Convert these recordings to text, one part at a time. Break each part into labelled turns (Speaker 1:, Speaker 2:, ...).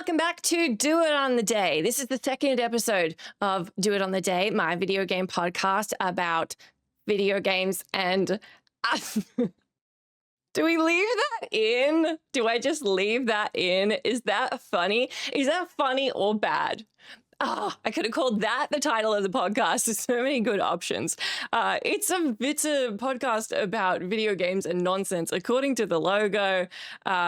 Speaker 1: welcome back to Do It on the Day. This is the second episode of Do It on the Day, my video game podcast about video games. And do we leave that in? Do I just leave that in? Is that funny? Is that funny or bad? I could have called that the title of the podcast. There's so many good options. It's a podcast about video games and nonsense, according to the logo,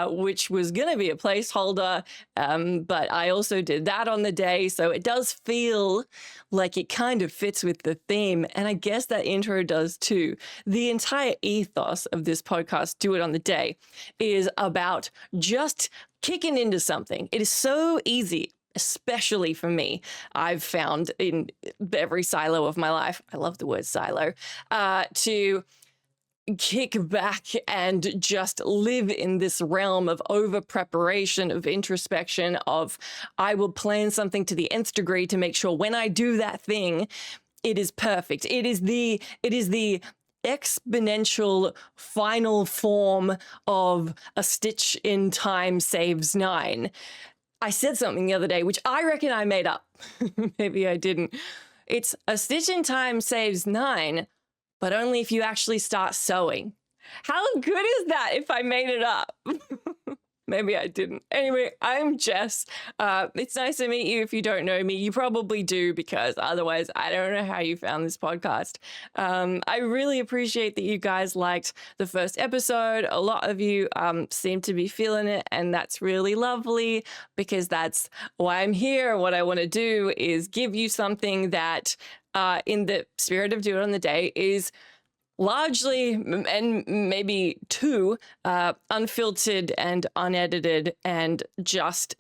Speaker 1: which was going to be a placeholder. But I also did that on the day. So it does feel like it kind of fits with the theme. And I guess that intro does too. The entire ethos of this podcast, Do It on the Day, is about just kicking into something. It is so easy, especially for me. I've found in every silo of my life, I love the word silo, to kick back and just live in this realm of over preparation, of introspection, of I will plan something to the nth degree to make sure when I do that thing, it is perfect. It is the exponential final form of a stitch in time saves 9. I said something the other day, which I reckon I made up. Maybe I didn't. It's a stitch in time saves 9, but only if you actually start sewing. How good is that if I made it up? Maybe I didn't. Anyway, I'm Jess. It's nice to meet you if you don't know me. You probably do, because otherwise I don't know how you found this podcast. I really appreciate that you guys liked the first episode. A lot of you seem to be feeling it, and that's really lovely, because that's why I'm here. What I want to do is give you something that, in the spirit of Do It on the Day, is largely, and maybe too, unfiltered and unedited, and just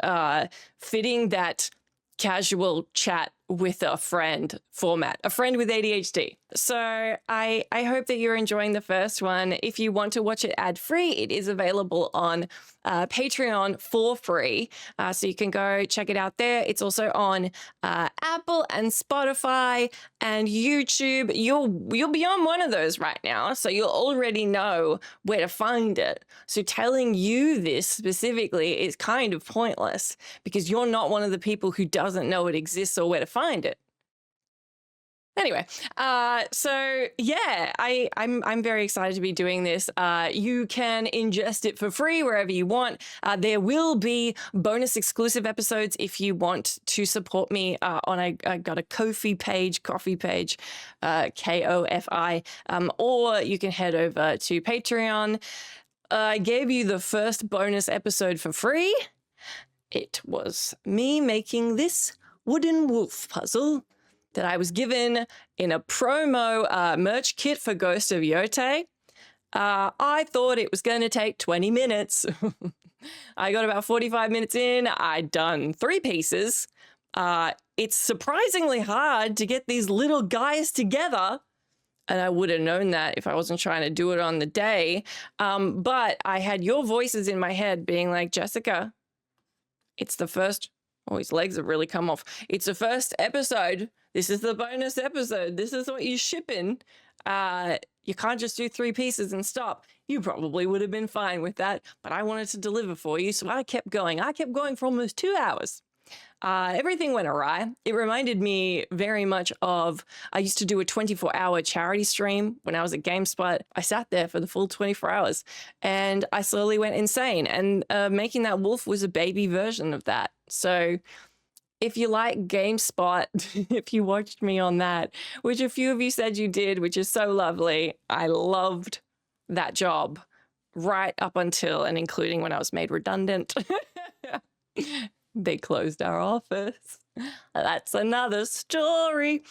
Speaker 1: fitting that casual chat with a friend format, a friend with ADHD. So I hope that you're enjoying the first one. If you want to watch it ad-free, it is available on Patreon for free. So you can go check it out there. It's also on Apple and Spotify and YouTube. You'll be on one of those right now, so you'll already know where to find it. So telling you this specifically is kind of pointless, because you're not one of the people who doesn't know it exists or where to find it. Anyway, so yeah, I'm very excited to be doing this. You can ingest it for free wherever you want. There will be bonus exclusive episodes if you want to support me on I got a coffee page, Ko-fi, or you can head over to Patreon. I gave you the first bonus episode for free. It was me making this wooden wolf puzzle that I was given in a promo merch kit for Ghost of Yote. I thought it was going to take 20 minutes. I got about 45 minutes in. I'd done 3 pieces. It's surprisingly hard to get these little guys together, and I would have known that if I wasn't trying to do it on the day. But I had your voices in my head being like, Jessica, it's the first... Oh, his legs have really come off. It's the first episode. This is the bonus episode. This is what you're shipping. You can't just do 3 pieces and stop. You probably would have been fine with that, but I wanted to deliver for you, so I kept going. I kept going for almost 2 hours. Everything went awry. It reminded me very much of, I used to do a 24-hour charity stream when I was at GameSpot. I sat there for the full 24 hours, and I slowly went insane. And making that wolf was a baby version of that. So if you like GameSpot, if you watched me on that, which a few of you said you did, which is so lovely, I loved that job right up until and including when I was made redundant. They closed our office. That's another story.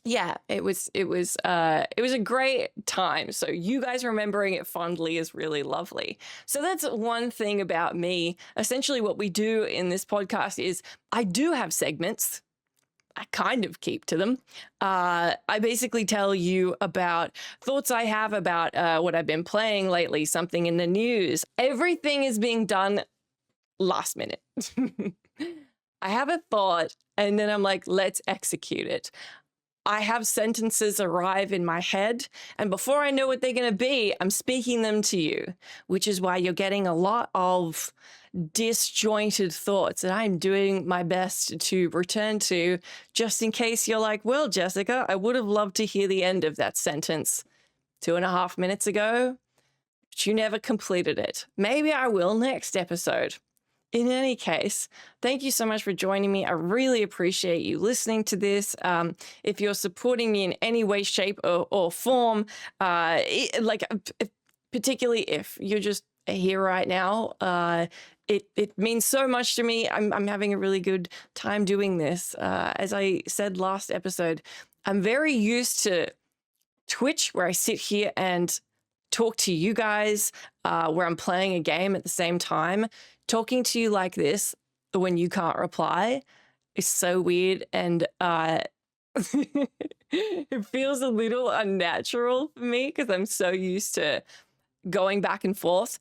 Speaker 1: Yeah, it was a great time. So you guys remembering it fondly is really lovely. So that's one thing about me. Essentially what we do in this podcast is I do have segments. I kind of keep to them. I basically tell you about thoughts I have about what I've been playing lately, something in the news. Everything is being done last minute. I have a thought and then I'm like, let's execute it. I have sentences arrive in my head, and before I know what they're going to be, I'm speaking them to you, which is why you're getting a lot of disjointed thoughts that I'm doing my best to return to, just in case you're like, well, Jessica, I would have loved to hear the end of that sentence 2.5 minutes ago, but you never completed it. Maybe I will next episode. In any case, thank you so much for joining me. I really appreciate you listening to this. If you're supporting me in any way, shape, or form, particularly if you're just here right now, it means so much to me. I'm having a really good time doing this. As I said last episode, I'm very used to Twitch, where I sit here and talk to you guys, where I'm playing a game at the same time. Talking to you like this when you can't reply is so weird, and it feels a little unnatural for me because I'm so used to going back and forth.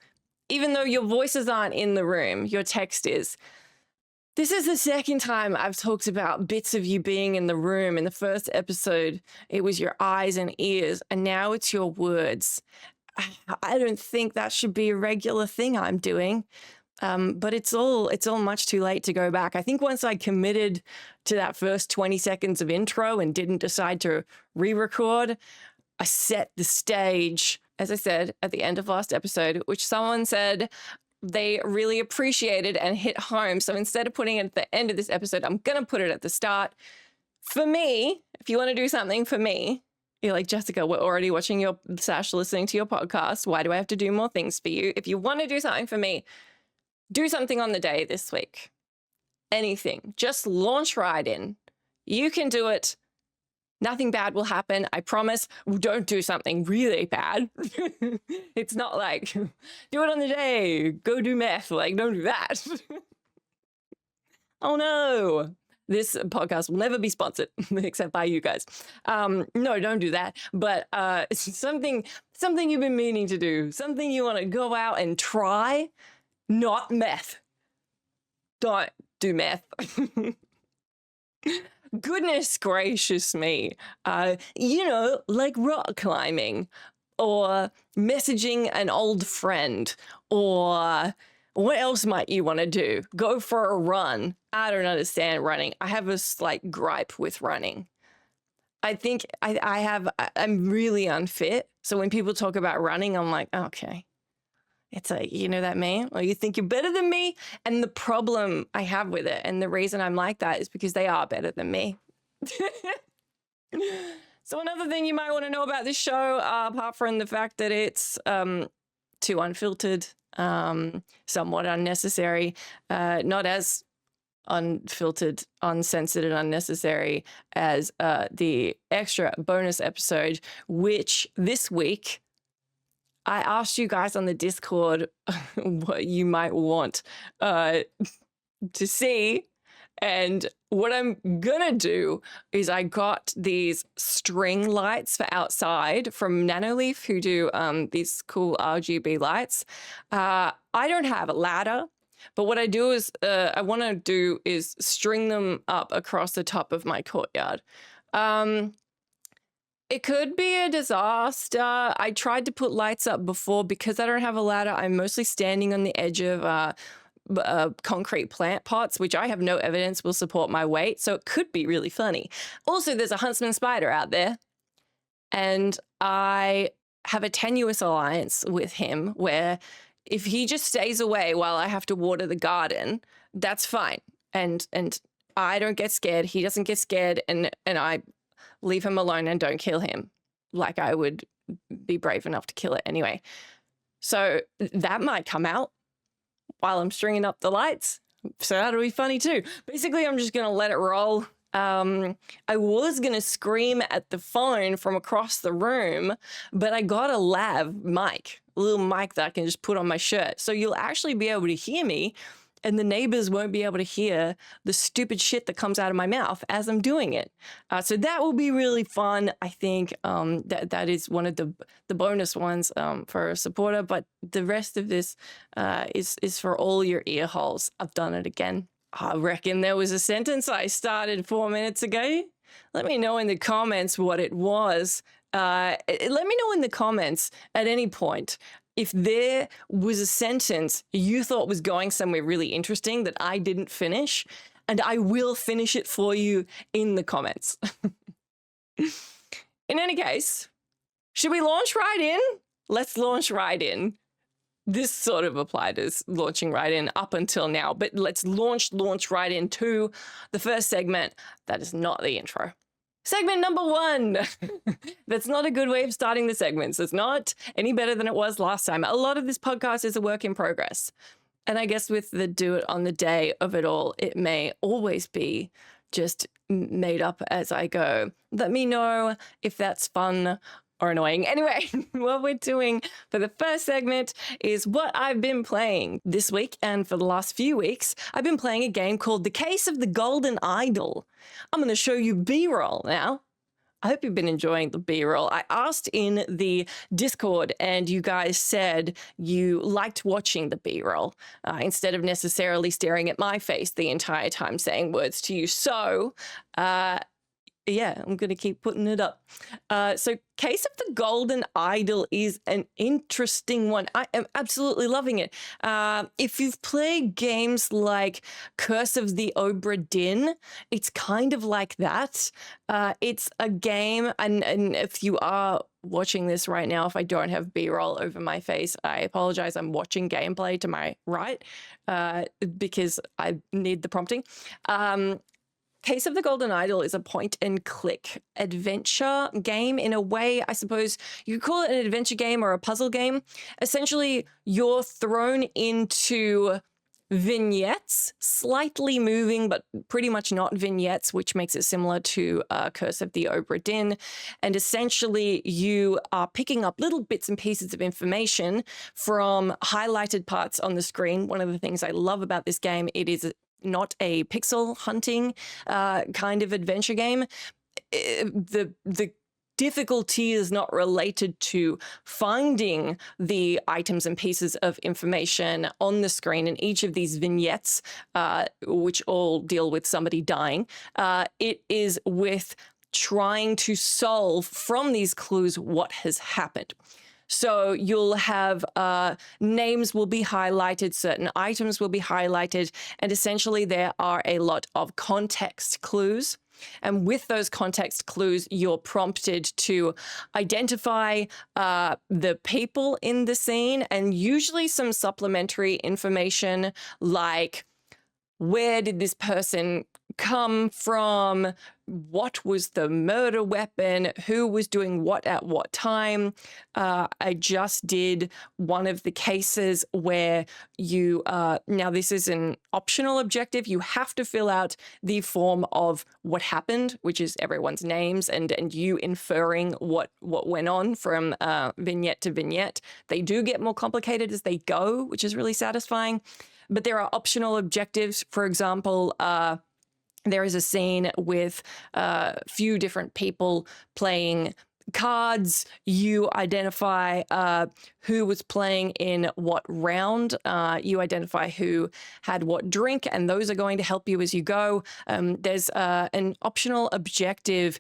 Speaker 1: Even though your voices aren't in the room, your text is. This is the second time I've talked about bits of you being in the room. In the first episode, it was your eyes and ears, and now it's your words. I don't think that should be a regular thing I'm doing. But it's all much too late to go back. I think once I committed to that first 20 seconds of intro and didn't decide to re-record, I set the stage, as I said at the end of last episode, which someone said they really appreciated and hit home. So instead of putting it at the end of this episode, I'm going to put it at the start. For me, if you want to do something for me, you're like, Jessica, we're already watching your listening to your podcast. Why do I have to do more things for you? If you want to do something for me, do something on the day this week. Anything. Just launch right in. You can do it. Nothing bad will happen. I promise. Don't do something really bad. It's not like, do it on the day. Go do meth. Like, don't do that. Oh no. This podcast will never be sponsored except by you guys. No, don't do that. But something you've been meaning to do. Something you want to go out and try. Not meth. Don't do meth. Goodness gracious me. Like rock climbing or messaging an old friend, or what else might you want to do? Go for a run. I don't understand running. I have a slight gripe with running. I think I'm really unfit. So when people talk about running, I'm like, okay. It's like, you know that me? Or you think you're better than me? And the problem I have with it, and the reason I'm like that, is because they are better than me. So another thing you might want to know about this show, apart from the fact that it's too unfiltered, somewhat unnecessary, not as unfiltered, uncensored, and unnecessary as the extra bonus episode, which this week I asked you guys on the Discord what you might want to see. And what I'm gonna do is I got these string lights for outside from Nanoleaf, who do these cool RGB lights. I don't have a ladder, but what I do is I want to do is string them up across the top of my courtyard. It could be a disaster. I tried to put lights up before. Because I don't have a ladder, I'm mostly standing on the edge of concrete plant pots, which I have no evidence will support my weight. So it could be really funny. Also, there's a huntsman spider out there. And I have a tenuous alliance with him where if he just stays away while I have to water the garden, that's fine. And I don't get scared. He doesn't get scared. And I leave him alone and don't kill him, like I would be brave enough to kill it anyway. So that might come out while I'm stringing up the lights. So that'll be funny too. Basically, I'm just going to let it roll. I was going to scream at the phone from across the room, but I got a lav mic, a little mic that I can just put on my shirt. So you'll actually be able to hear me, and the neighbors won't be able to hear the stupid shit that comes out of my mouth as I'm doing it. So that will be really fun. I think that is one of the bonus ones for a supporter, but the rest of this is for all your ear holes. I've done it again. I reckon there was a sentence I started 4 minutes ago. Let me know in the comments what it was. Let me know in the comments at any point if there was a sentence you thought was going somewhere really interesting that I didn't finish, and I will finish it for you in the comments. In any case, should we launch right in? Let's launch right in. This sort of applied as launching right in up until now, but let's launch right into the first segment. That is not the intro. Segment number 1. That's not a good way of starting the segments. It's not any better than it was last time. A lot of this podcast is a work in progress. And I guess with the do it on the day of it all, it may always be just made up as I go. Let me know if that's fun or annoying. Anyway, what we're doing for the first segment is what I've been playing this week, and for the last few weeks, I've been playing a game called The Case of the Golden Idol. I'm going to show you B-roll now. I hope you've been enjoying the B-roll. I asked in the Discord, and you guys said you liked watching the B-roll instead of necessarily staring at my face the entire time saying words to you. So, yeah, I'm going to keep putting it up. So Case of the Golden Idol is an interesting one. I am absolutely loving it. If you've played games like Curse of the Obra Dinn, it's kind of like that. It's a game, and if you are watching this right now, if I don't have B-roll over my face, I apologize. I'm watching gameplay to my right because I need the prompting. Case of the Golden Idol is a point-and-click adventure game. In a way, I suppose you could call it an adventure game or a puzzle game. Essentially, you're thrown into vignettes, slightly moving, but pretty much not vignettes, which makes it similar to Curse of the Obra Dinn. And essentially, you are picking up little bits and pieces of information from highlighted parts on the screen. One of the things I love about this game, it is not a pixel hunting kind of adventure game. The difficulty is not related to finding the items and pieces of information on the screen in each of these vignettes, which all deal with somebody dying. It is with trying to solve from these clues what has happened. So you'll have names will be highlighted, certain items will be highlighted, and essentially there are a lot of context clues. And with those context clues, you're prompted to identify the people in the scene, and usually some supplementary information like, where did this person come from? What was the murder weapon? Who was doing what at what time? I just did one of the cases where you, now this is an optional objective. You have to fill out the form of what happened, which is everyone's names and you inferring what went on from vignette to vignette. They do get more complicated as they go, which is really satisfying. But there are optional objectives. For example, there is a scene with a few different people playing cards. You identify who was playing in what round. You identify who had what drink, and those are going to help you as you go. There's an optional objective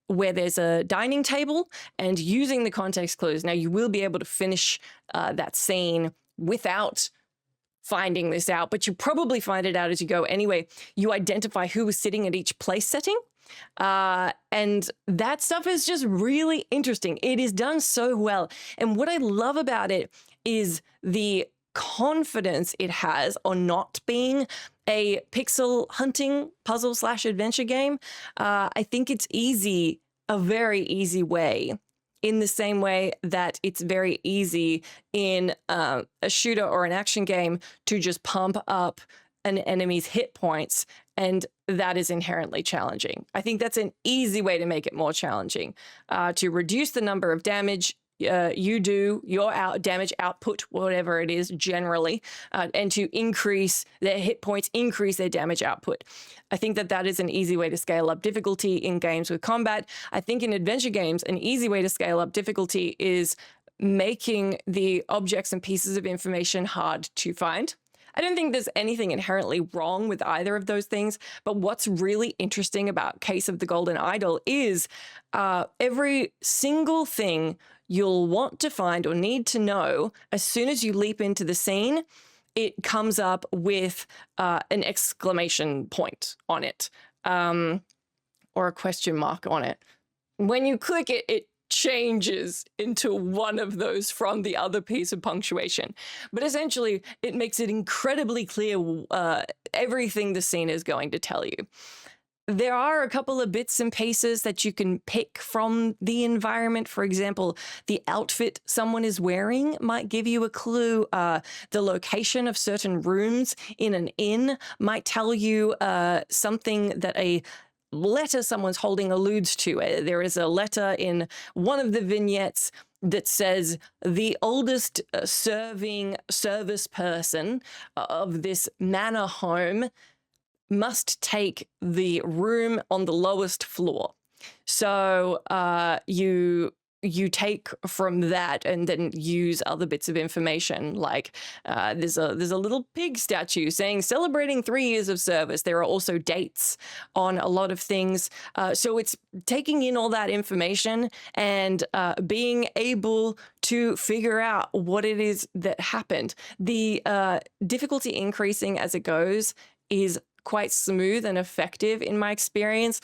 Speaker 1: where there's a dining table, and using the context clues. Now, you will be able to finish that scene without finding this out, but you probably find it out as you go anyway. You identify who was sitting at each place setting, and that stuff is just really interesting. It is done so well, and what I love about it is the confidence it has on not being a pixel hunting puzzle / adventure game. I think it's easy, a very easy way, in the same way that it's very easy in a shooter or an action game to just pump up an enemy's hit points, and that is inherently challenging. I think that's an easy way to make it more challenging, to reduce the number of damage you do, your damage output, whatever it is generally, and to increase their hit points, increase their damage output. I think that that is an easy way to scale up difficulty in games with combat. I think in adventure games, an easy way to scale up difficulty is making the objects and pieces of information hard to find. I don't think there's anything inherently wrong with either of those things, but what's really interesting about Case of the Golden Idol is every single thing you'll want to find or need to know as soon as you leap into the scene. It comes up with an exclamation point on it, or a question mark on it. When you click it, it changes into one of those from the other piece of punctuation. But essentially, it makes it incredibly clear everything the scene is going to tell you. There are a couple of bits and pieces that you can pick from the environment. For example, the outfit someone is wearing might give you a clue. The location of certain rooms in an inn might tell you something that a letter someone's holding alludes to. There is a letter in one of the vignettes that says the oldest serving service person of this manor home must take the room on the lowest floor. So you take from that and then use other bits of information, like there's a little pig statue saying celebrating 3 years of service. There are also dates on a lot of things. So it's taking in all that information and being able to figure out what it is that happened. The difficulty increasing as it goes is quite smooth and effective in my experience.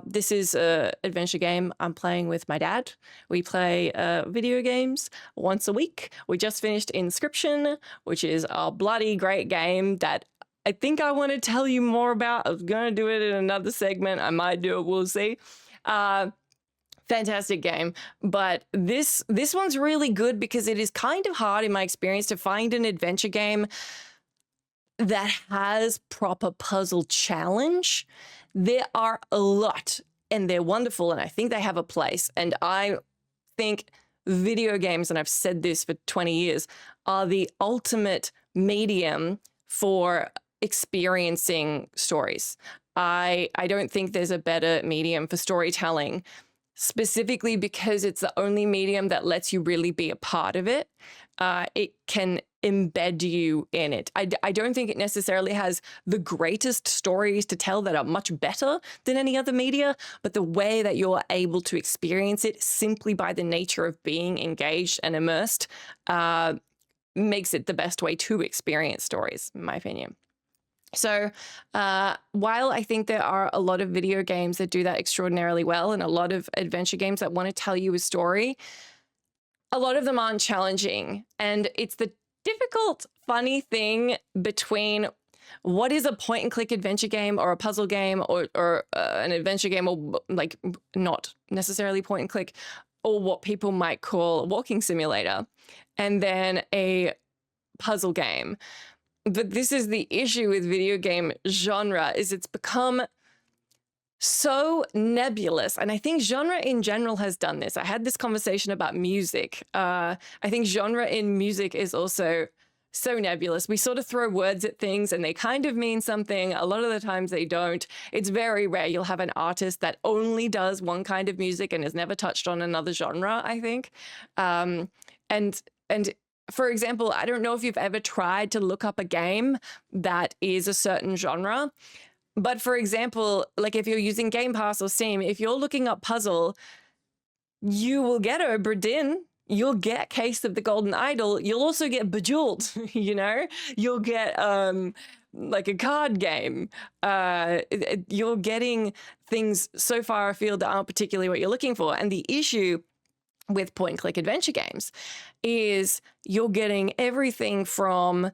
Speaker 1: This is an adventure game I'm playing with my dad. We play video games once a week. We just finished Inscription, which is a bloody great game that I think I want to tell you more about. I was going to do it in another segment. I might do it. We'll see. Fantastic game. But this one's really good because it is kind of hard in my experience to find an adventure game that has proper puzzle challenge. There are a lot and they're wonderful and I think they have a place. And I think video games, and I've said this for 20 years, are the ultimate medium for experiencing stories. I don't think there's a better medium for storytelling, specifically because it's the only medium that lets you really be a part of it. It can embed you in it. I don't think it necessarily has the greatest stories to tell that are much better than any other media, but the way that you're able to experience it simply by the nature of being engaged and immersed makes it the best way to experience stories, in my opinion. So while I think there are a lot of video games that do that extraordinarily well and a lot of adventure games that want to tell you a story, a lot of them aren't challenging. And it's the difficult, funny thing between what is a point and click adventure game or a puzzle game or an adventure game, or like not necessarily point and click, or what people might call a walking simulator, and then a puzzle game. But this is the issue with video game genre, is it's become so nebulous. And I think genre in general has done this. I had this conversation about music. I think genre in music is also so nebulous. We sort of throw words at things and they kind of mean something. A lot of the times they don't. It's very rare you'll have an artist that only does one kind of music and has never touched on another genre, I think. And for example, I don't know if you've ever tried to look up a game that is a certain genre. But for example, like if you're using Game Pass or Steam, if you're looking up puzzle, you will get Obra Dinn, you'll get Case of the Golden Idol, you'll also get Bejeweled, you know? You'll get like a card game. You're getting things so far afield that aren't particularly what you're looking for. And the issue with point-and-click adventure games is you're getting everything from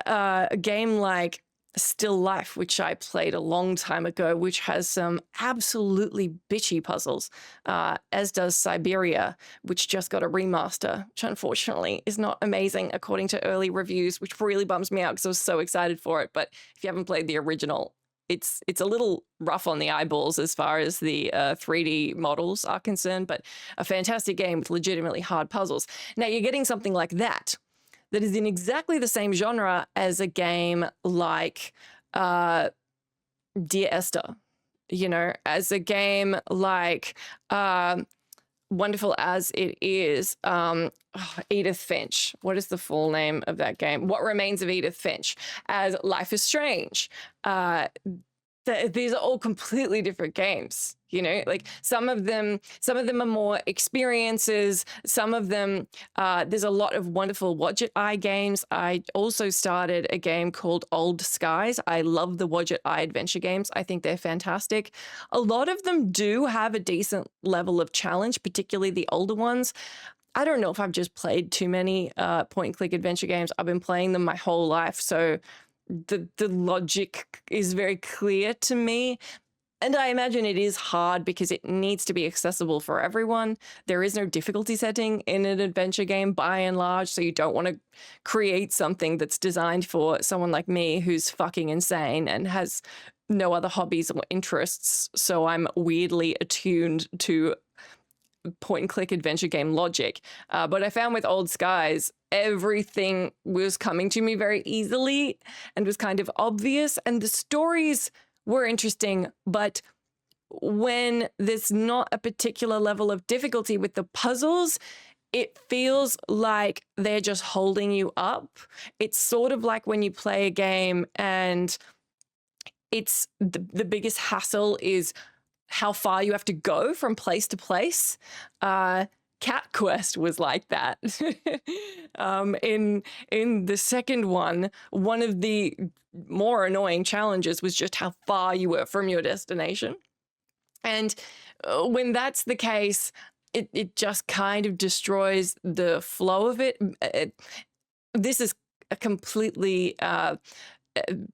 Speaker 1: a game like Still Life, which I played a long time ago, which has some absolutely bitchy puzzles, as does Siberia, which just got a remaster, which unfortunately is not amazing according to early reviews, which really bums me out because I was so excited for it. But if you haven't played the original, it's a little rough on the eyeballs as far as the 3D models are concerned, but a fantastic game with legitimately hard puzzles. Now you're getting something like that is in exactly the same genre as a game like Dear Esther, you know, as a game like wonderful as it is, Edith Finch. What is the full name of that game? What Remains of Edith Finch, as Life is Strange. These are all completely different games, you know, like some of them are more experiences. Some of them, there's a lot of wonderful watch it eye games. I also started a game called Old Skies. I love the watch it eye adventure games. I think they're fantastic. A lot of them do have a decent level of challenge, particularly the older ones. I don't know if I've just played too many point and click adventure games. I've been playing them my whole life, so the logic is very clear to me. And I imagine it is hard because it needs to be accessible for everyone. There is no difficulty setting in an adventure game by and large, so you don't want to create something that's designed for someone like me who's fucking insane and has no other hobbies or interests. So I'm weirdly attuned to point and click adventure game logic. But I found with Old Skies, everything was coming to me very easily and was kind of obvious. And the stories were interesting, but when there's not a particular level of difficulty with the puzzles, it feels like they're just holding you up. It's sort of like when you play a game and it's the biggest hassle is how far you have to go from place to place. Cat Quest was like that. In the second one of the more annoying challenges was just how far you were from your destination. And when that's the case, it just kind of destroys the flow of it. This is a completely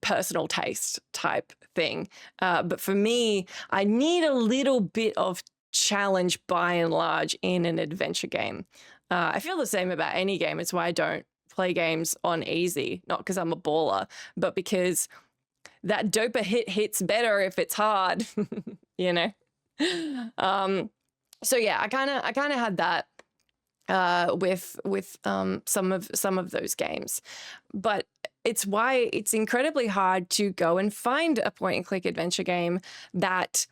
Speaker 1: personal taste type thing. But for me, I need a little bit of challenge by and large in an adventure game. I feel the same about any game. It's why I don't play games on easy, not because I'm a baller, but because that dopa hits better if it's hard, you know? So yeah, I kind of had that with some of those games, but it's why it's incredibly hard to go and find a point and click adventure game that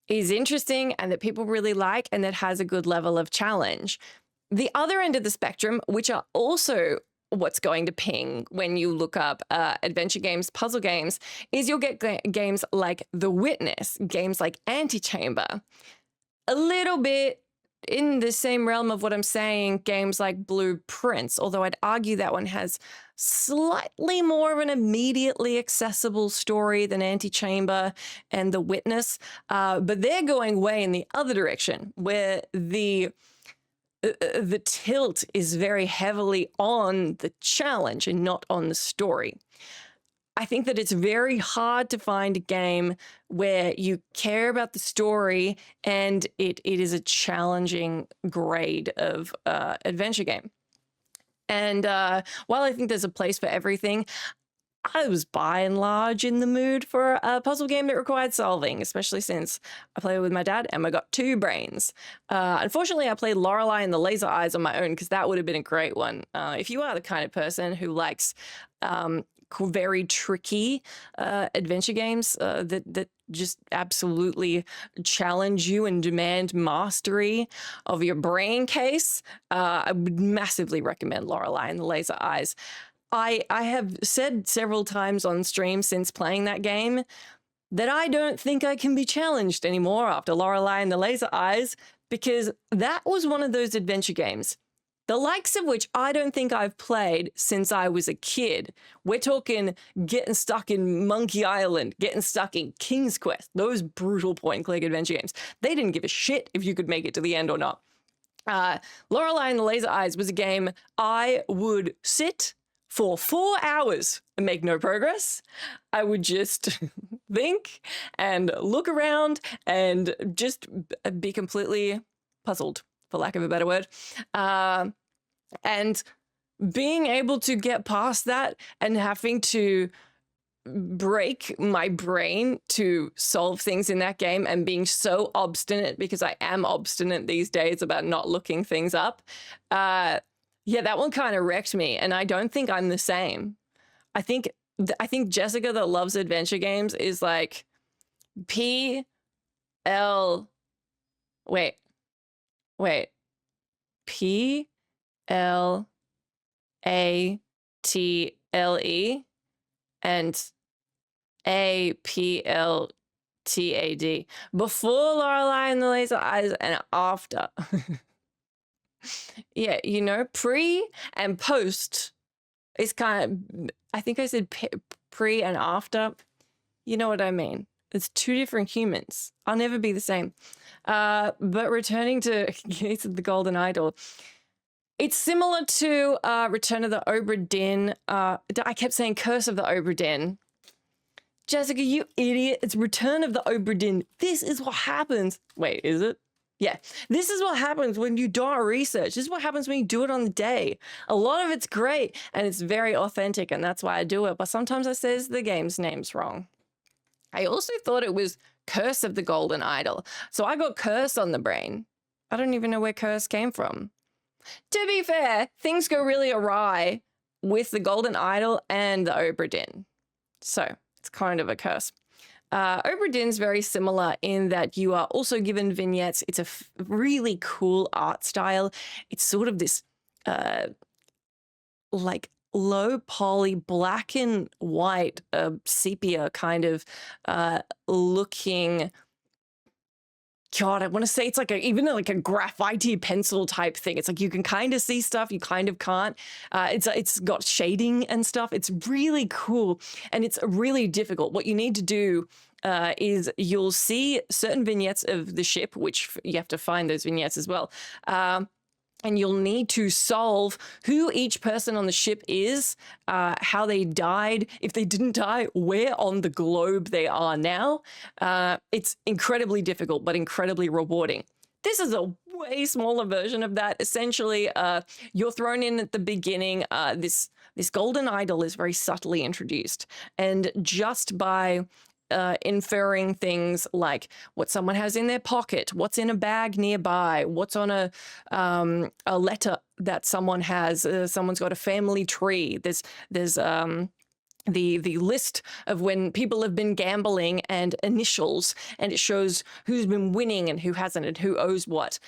Speaker 1: is interesting and that people really like and that has a good level of challenge. The other end of the spectrum, which are also what's going to ping when you look up adventure games, puzzle games, is you'll get games like The Witness, games like Antechamber. A little bit in the same realm of what I'm saying, games like Blueprints, although I'd argue that one has slightly more of an immediately accessible story than Antechamber and The Witness, but they're going way in the other direction, where the tilt is very heavily on the challenge and not on the story. I think that it's very hard to find a game where you care about the story and it is a challenging grade of adventure game. And while I think there's a place for everything, I was by and large in the mood for a puzzle game that required solving, especially since I play with my dad and I got 2 brains. Unfortunately, I played Lorelei and the Laser Eyes on my own because that would have been a great one. If you are the kind of person who likes very tricky adventure games that just absolutely challenge you and demand mastery of your brain case, I would massively recommend Lorelei and the Laser Eyes. I have said several times on stream since playing that game that I don't think I can be challenged anymore after Lorelei and the Laser Eyes, because that was one of those adventure games, the likes of which I don't think I've played since I was a kid. We're talking getting stuck in Monkey Island, getting stuck in King's Quest, those brutal point-and-click adventure games. They didn't give a shit if you could make it to the end or not. Lorelei and the Laser Eyes was a game I would sit for 4 hours and make no progress. I would just think and look around and just be completely puzzled, for lack of a better word. And being able to get past that and having to break my brain to solve things in that game and being so obstinate, because I am obstinate these days about not looking things up. Yeah, that one kind of wrecked me, and I don't think I'm the same. I think Jessica that loves adventure games is like P L wait P L A T L E and A P L TAD. Before Lorelei and the Laser Eyes and after. Yeah, you know, pre and post is kind of, I think I said pre and after. You know what I mean? It's two different humans. I'll never be the same. But returning to Gates of the Golden Idol, it's similar to Return of the Obra Dinn. I kept saying Curse of the Obra Dinn. Jessica, you idiot. It's Return of the Obra Dinn. This is what happens. Wait, is it? Yeah. This is what happens when you don't research. This is what happens when you do it on the day. A lot of it's great and it's very authentic, and that's why I do it. But sometimes I says the game's names wrong. I also thought it was Curse of the Golden Idol. So I got Curse on the brain. I don't even know where Curse came from. To be fair, things go really awry with the Golden Idol and the Obra Dinn. So it's kind of a curse. Obra Dinn's very similar in that you are also given vignettes. It's a really cool art style. It's sort of this like low poly black and white sepia kind of looking. God, I want to say it's like even like a graphite pencil type thing. It's like you can kind of see stuff, you kind of can't. It's got shading and stuff. It's really cool and it's really difficult. What you need to do is you'll see certain vignettes of the ship, which you have to find those vignettes as well. And you'll need to solve who each person on the ship is, how they died, if they didn't die, where on the globe they are now. It's incredibly difficult, but incredibly rewarding. This is a way smaller version of that. Essentially, you're thrown in at the beginning. This golden idol is very subtly introduced. And just by inferring things like what someone has in their pocket, what's in a bag nearby, what's on a letter that someone has. Someone's got a family tree. There's the list of when people have been gambling and initials, and it shows who's been winning and who hasn't and who owes what.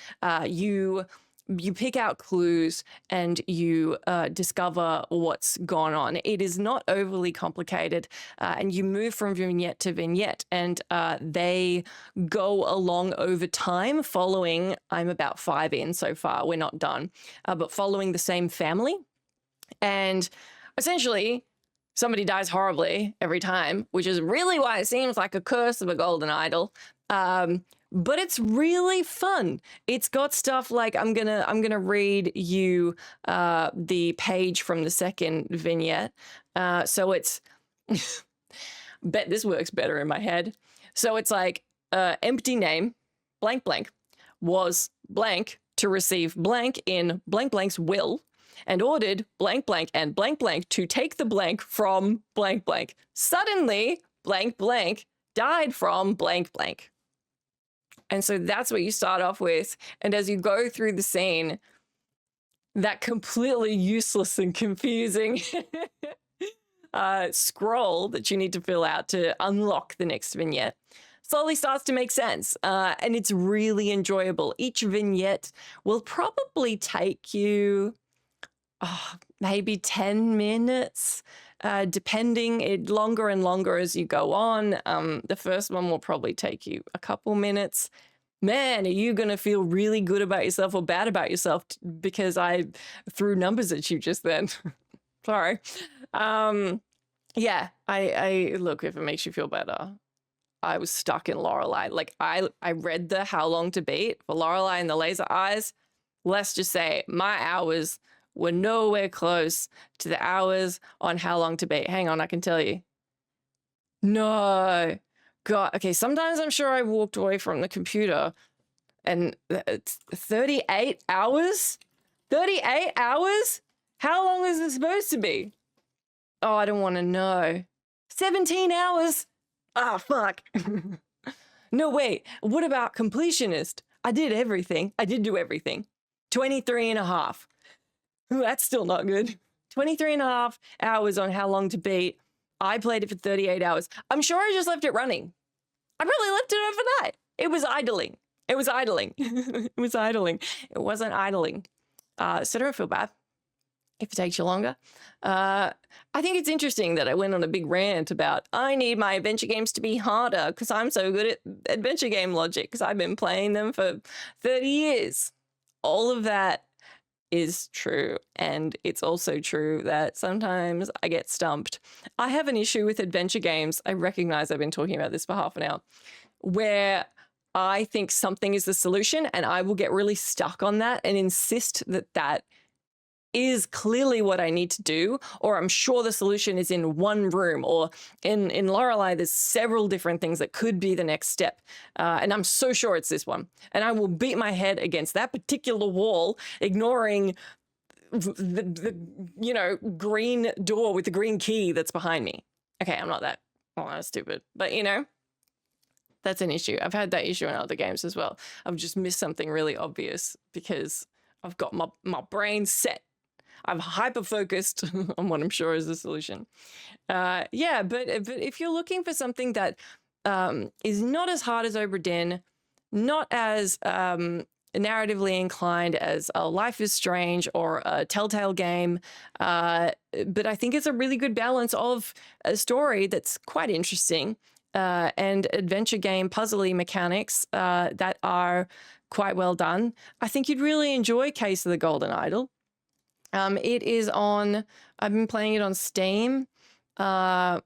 Speaker 1: You pick out clues and you discover what's gone on. It is not overly complicated, and you move from vignette to vignette, and they go along over time following, I'm about 5 in so far, we're not done, but following the same family. And essentially, somebody dies horribly every time, which is really why it seems like a curse of a golden idol. But it's really fun. It's got stuff like, I'm gonna read you the page from the second vignette. So it's bet this works better in my head. So it's like empty name blank blank was blank to receive blank in blank blank's will, and ordered blank blank and blank blank to take the blank from blank blank. Suddenly blank blank died from blank blank. And so that's what you start off with. And as you go through the scene, that completely useless and confusing scroll that you need to fill out to unlock the next vignette slowly starts to make sense. And it's really enjoyable. Each vignette will probably take you maybe 10 minutes, depending, longer and longer as you go on. The first one will probably take you a couple minutes. Man, are you going to feel really good about yourself or bad about yourself because I threw numbers at you just then? Sorry. Yeah, I look, if it makes you feel better, I was stuck in Lorelei. Like I read the How Long to Beat for Lorelei and the Laser Eyes. Let's just say my hours were nowhere close to the hours on How Long to Beat. Hang on, I can tell you. No. God, okay, sometimes I'm sure I walked away from the computer and it's 38 hours? 38 hours? How long is it supposed to be? Oh, I don't want to know. 17 hours? Ah, fuck. No, wait, what about completionist? I did everything. I did do everything. 23 and a half. That's still not good. 23 and a half hours on How Long to Beat. I played it for 38 hours. I'm sure I just left it running. I probably left it overnight. It was idling. It was idling. It was idling. It wasn't idling. So don't feel bad. if it takes you longer. I think it's interesting that I went on a big rant about I need my adventure games to be harder because I'm so good at adventure game logic because I've been playing them for 30 years. All of that is true. And it's also true that sometimes I get stumped. I have an issue with adventure games. I recognize I've been talking about this for half an hour, where I think something is the solution and I will get really stuck on that and insist that that is clearly what I need to do, or I'm sure the solution is in one room, or in Lorelei, there's several different things that could be the next step. And I'm so sure it's this one. And I will beat my head against that particular wall, ignoring the green door with the green key that's behind me. Okay, I'm not that stupid, but that's an issue. I've had that issue in other games as well. I've just missed something really obvious because I've got my brain set. I'm hyper-focused on what I'm sure is the solution. Yeah, but if you're looking for something that is not as hard as Obra Dinn, not as narratively inclined as Life is Strange or a Telltale game, but I think it's a really good balance of a story that's quite interesting and adventure game puzzly mechanics that are quite well done. I think you'd really enjoy Case of the Golden Idol. It is on, I've been playing it on Steam. Man,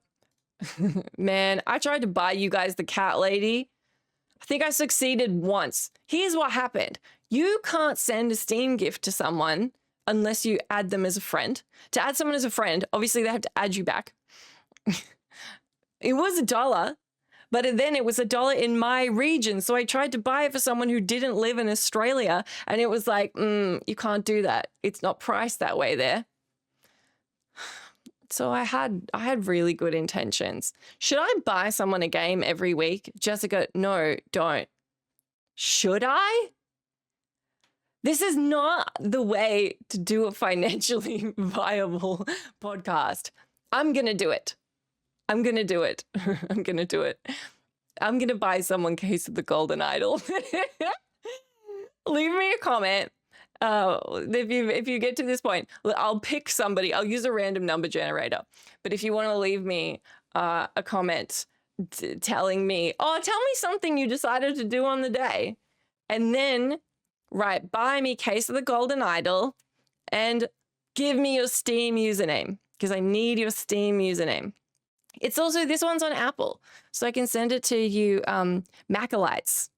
Speaker 1: I tried to buy you guys the cat lady. I think I succeeded once. Here's what happened. You can't send a Steam gift to someone unless you add them as a friend. To add someone as a friend, obviously they have to add you back. It was $1, but then it was $1 in my region. So I tried to buy it for someone who didn't live in Australia. And it was like, you can't do that. It's not priced that way there. So I had really good intentions. Should I buy someone a game every week? Jessica, no, don't. Should I? This is not the way to do a financially viable podcast. I'm going to do it. I'm going to do it. I'm going to do it. I'm going to buy someone Case of the Golden Idol. Leave me a comment. If you get to this point, I'll pick somebody. I'll use a random number generator. But if you want to leave me a comment telling me, tell me something you decided to do on the day. And then buy me Case of the Golden Idol and give me your Steam username because I need your Steam username. It's also, this one's on Apple, so I can send it to you Macalites.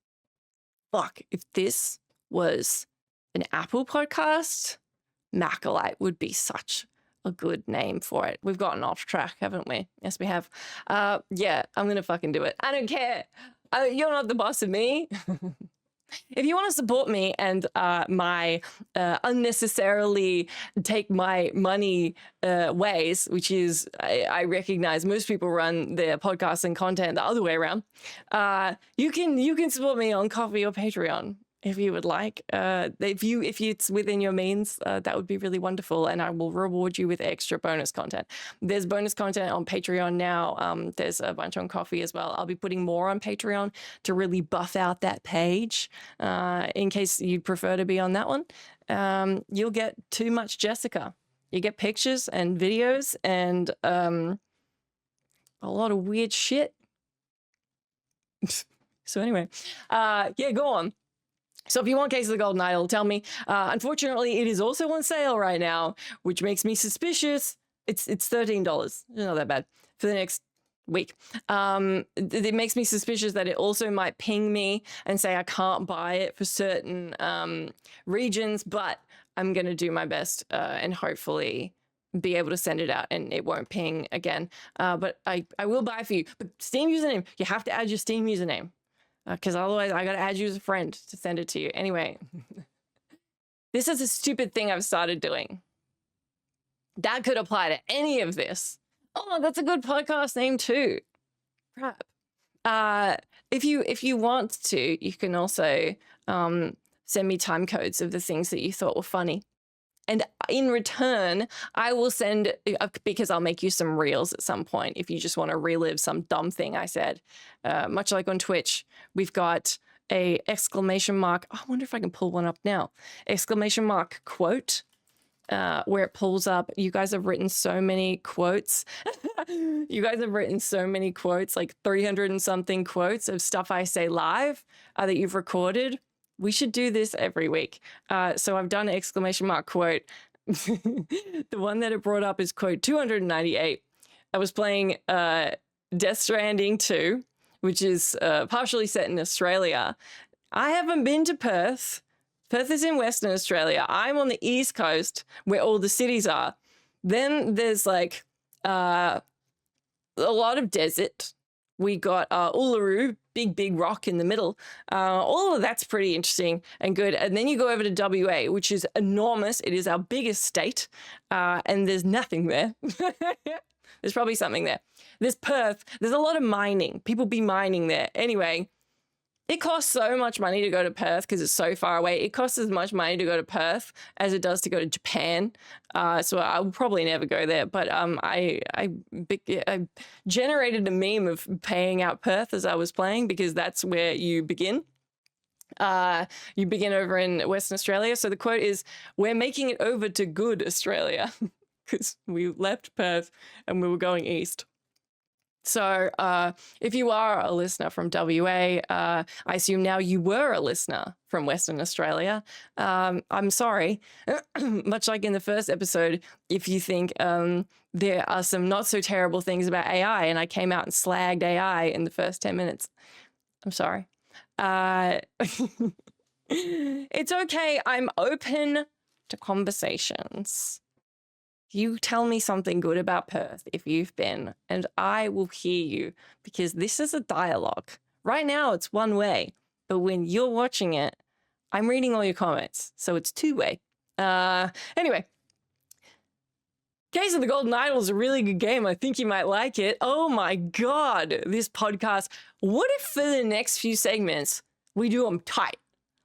Speaker 1: Fuck, if this was an Apple podcast, Macalite would be such a good name for it. We've gotten off track, haven't we? Yes, we have. Yeah, I'm going to fucking do it. I don't care. You're not the boss of me. If you want to support me and my unnecessarily take my money ways, which is I recognize most people run their podcasts and content the other way around, you can support me on Coffee or Patreon if you would like. If it's within your means, that would be really wonderful, and I will reward you with extra bonus content. There's bonus content on Patreon now. There's a bunch on Coffee as well. I'll be putting more on Patreon to really buff out that page in case you'd prefer to be on that one. You'll get too much Jessica. You get pictures and videos and a lot of weird shit. So anyway, yeah, go on. So if you want Case of the Golden Idol, tell me. Unfortunately, it is also on sale right now, which makes me suspicious. It's $13. It's not that bad for the next week. It makes me suspicious that it also might ping me and say I can't buy it for certain regions, but I'm going to do my best and hopefully be able to send it out and it won't ping again. But I will buy for you. But Steam username, you have to add your Steam username. Because otherwise I got to add you as a friend to send it to you. Anyway, this is a stupid thing I've started doing. That could apply to any of this. Oh, that's a good podcast name too. Crap. If you want to, you can also send me time codes of the things that you thought were funny. And in return, I will send, because I'll make you some reels at some point if you just want to relive some dumb thing I said. Much like on Twitch, we've got a exclamation mark. I wonder if I can pull one up now. Exclamation mark quote where it pulls up. You guys have written so many quotes. You guys have written so many quotes, like 300 and something quotes of stuff I say live that you've recorded. We should do this every week. So I've done an exclamation mark quote. The one that it brought up is quote 298. I was playing Death Stranding 2, which is partially set in Australia. I haven't been to Perth. Perth is in Western Australia. I'm on the East Coast where all the cities are. Then there's like a lot of desert. We got Uluru, big rock in the middle. All of that's pretty interesting and good. And then you go over to WA, which is enormous. It is our biggest state, and there's nothing there. There's probably something there. There's Perth. There's a lot of mining. People be mining there. Anyway, it costs so much money to go to Perth because it's so far away. It costs as much money to go to Perth as it does to go to Japan. So I will probably never go there. But I generated a meme of paying out Perth as I was playing because that's where you begin. You begin over in Western Australia. So the quote is, "We're making it over to good Australia," because we left Perth and we were going east. So if you are a listener from WA, I assume now you were a listener from Western Australia. I'm sorry. Much like in the first episode, if you think there are some not so terrible things about AI and I came out and slagged AI in the first 10 minutes, I'm sorry. It's okay. I'm open to conversations. You tell me something good about Perth if you've been, and I will hear you because this is a dialogue. Right now, it's one way, but when you're watching it, I'm reading all your comments, so it's two-way. Anyway, Case of the Golden Idol is a really good game. I think you might like it. Oh my God, this podcast. What if for the next few segments, we do them tight?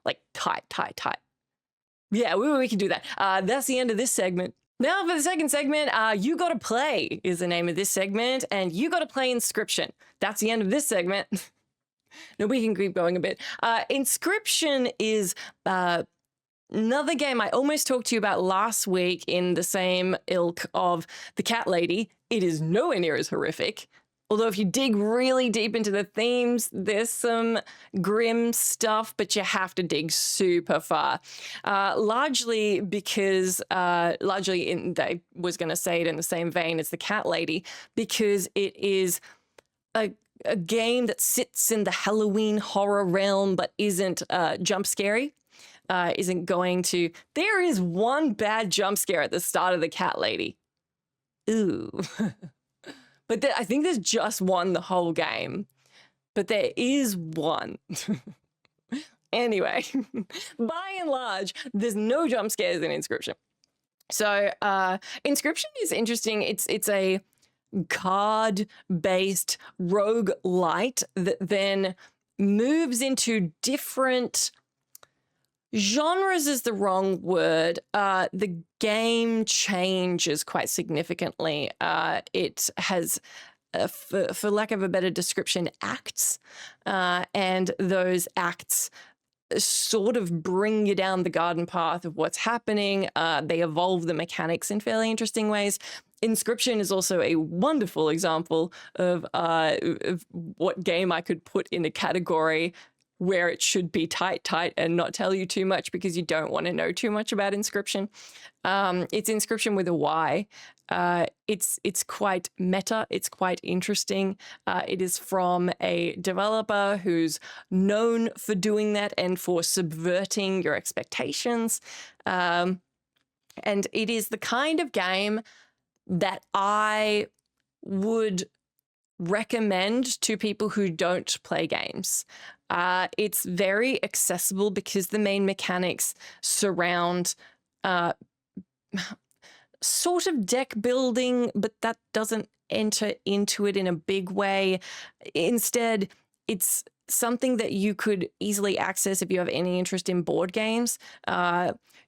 Speaker 1: Like tight. Yeah, we can do that. That's the end of this segment. Now for the second segment, You Gotta Play is the name of this segment, and You Gotta Play Inscription. That's the end of this segment. No, we can keep going a bit. Inscription is another game I almost talked to you about last week in the same ilk of The Cat Lady. It is nowhere near as horrific. Although if you dig really deep into the themes, there's some grim stuff, but you have to dig super far. Largely because, I was going to say it in the same vein as The Cat Lady, because it is a game that sits in the Halloween horror realm, but isn't jump scary. Isn't going to... There is one bad jump scare at the start of The Cat Lady. Ooh. But I think there's just one the whole game. But there is one. Anyway, by and large, there's no jump scares in Inscription. So Inscription is interesting. It's a card-based roguelite that then moves into different... Genres is the wrong word. The game changes quite significantly. It has, for lack of a better description, acts, and those acts sort of bring you down the garden path of what's happening. They evolve the mechanics in fairly interesting ways. Inscription is also a wonderful example of what game I could put in a category where it should be tight and not tell you too much because you don't want to know too much about Inscription. It's Inscription with a Y. It's quite meta. It's quite interesting. It is from a developer who's known for doing that and for subverting your expectations. And it is the kind of game that I would recommend to people who don't play games. It's very accessible because the main mechanics surround sort of deck building, but that doesn't enter into it in a big way. Instead, it's something that you could easily access if you have any interest in board games.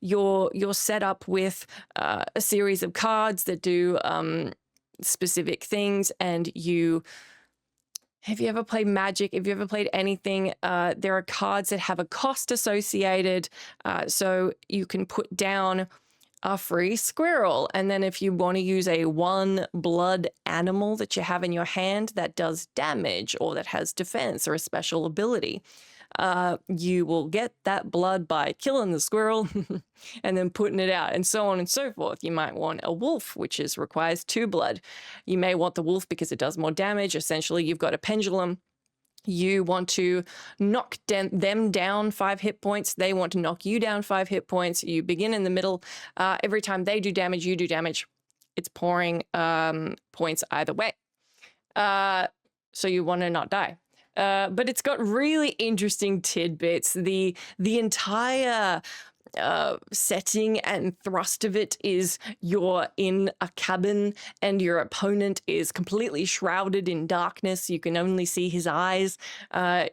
Speaker 1: You're set up with a series of cards that do specific things, and have you ever played Magic? If you ever played anything, there are cards that have a cost associated, so you can put down a free squirrel. And then if you want to use a 1 blood animal that you have in your hand that does damage or that has defense or a special ability, you will get that blood by killing the squirrel and then putting it out, and so on and so forth. You might want a wolf, which requires 2 blood. You may want the wolf because it does more damage. Essentially, you've got a pendulum. You want to knock them down 5 hit points. They want to knock you down 5 hit points. You begin in the middle. Every time they do damage, you do damage. It's pouring points either way. So you want to not die. But it's got really interesting tidbits. The entire setting and thrust of it is you're in a cabin and your opponent is completely shrouded in darkness. You can only see his eyes.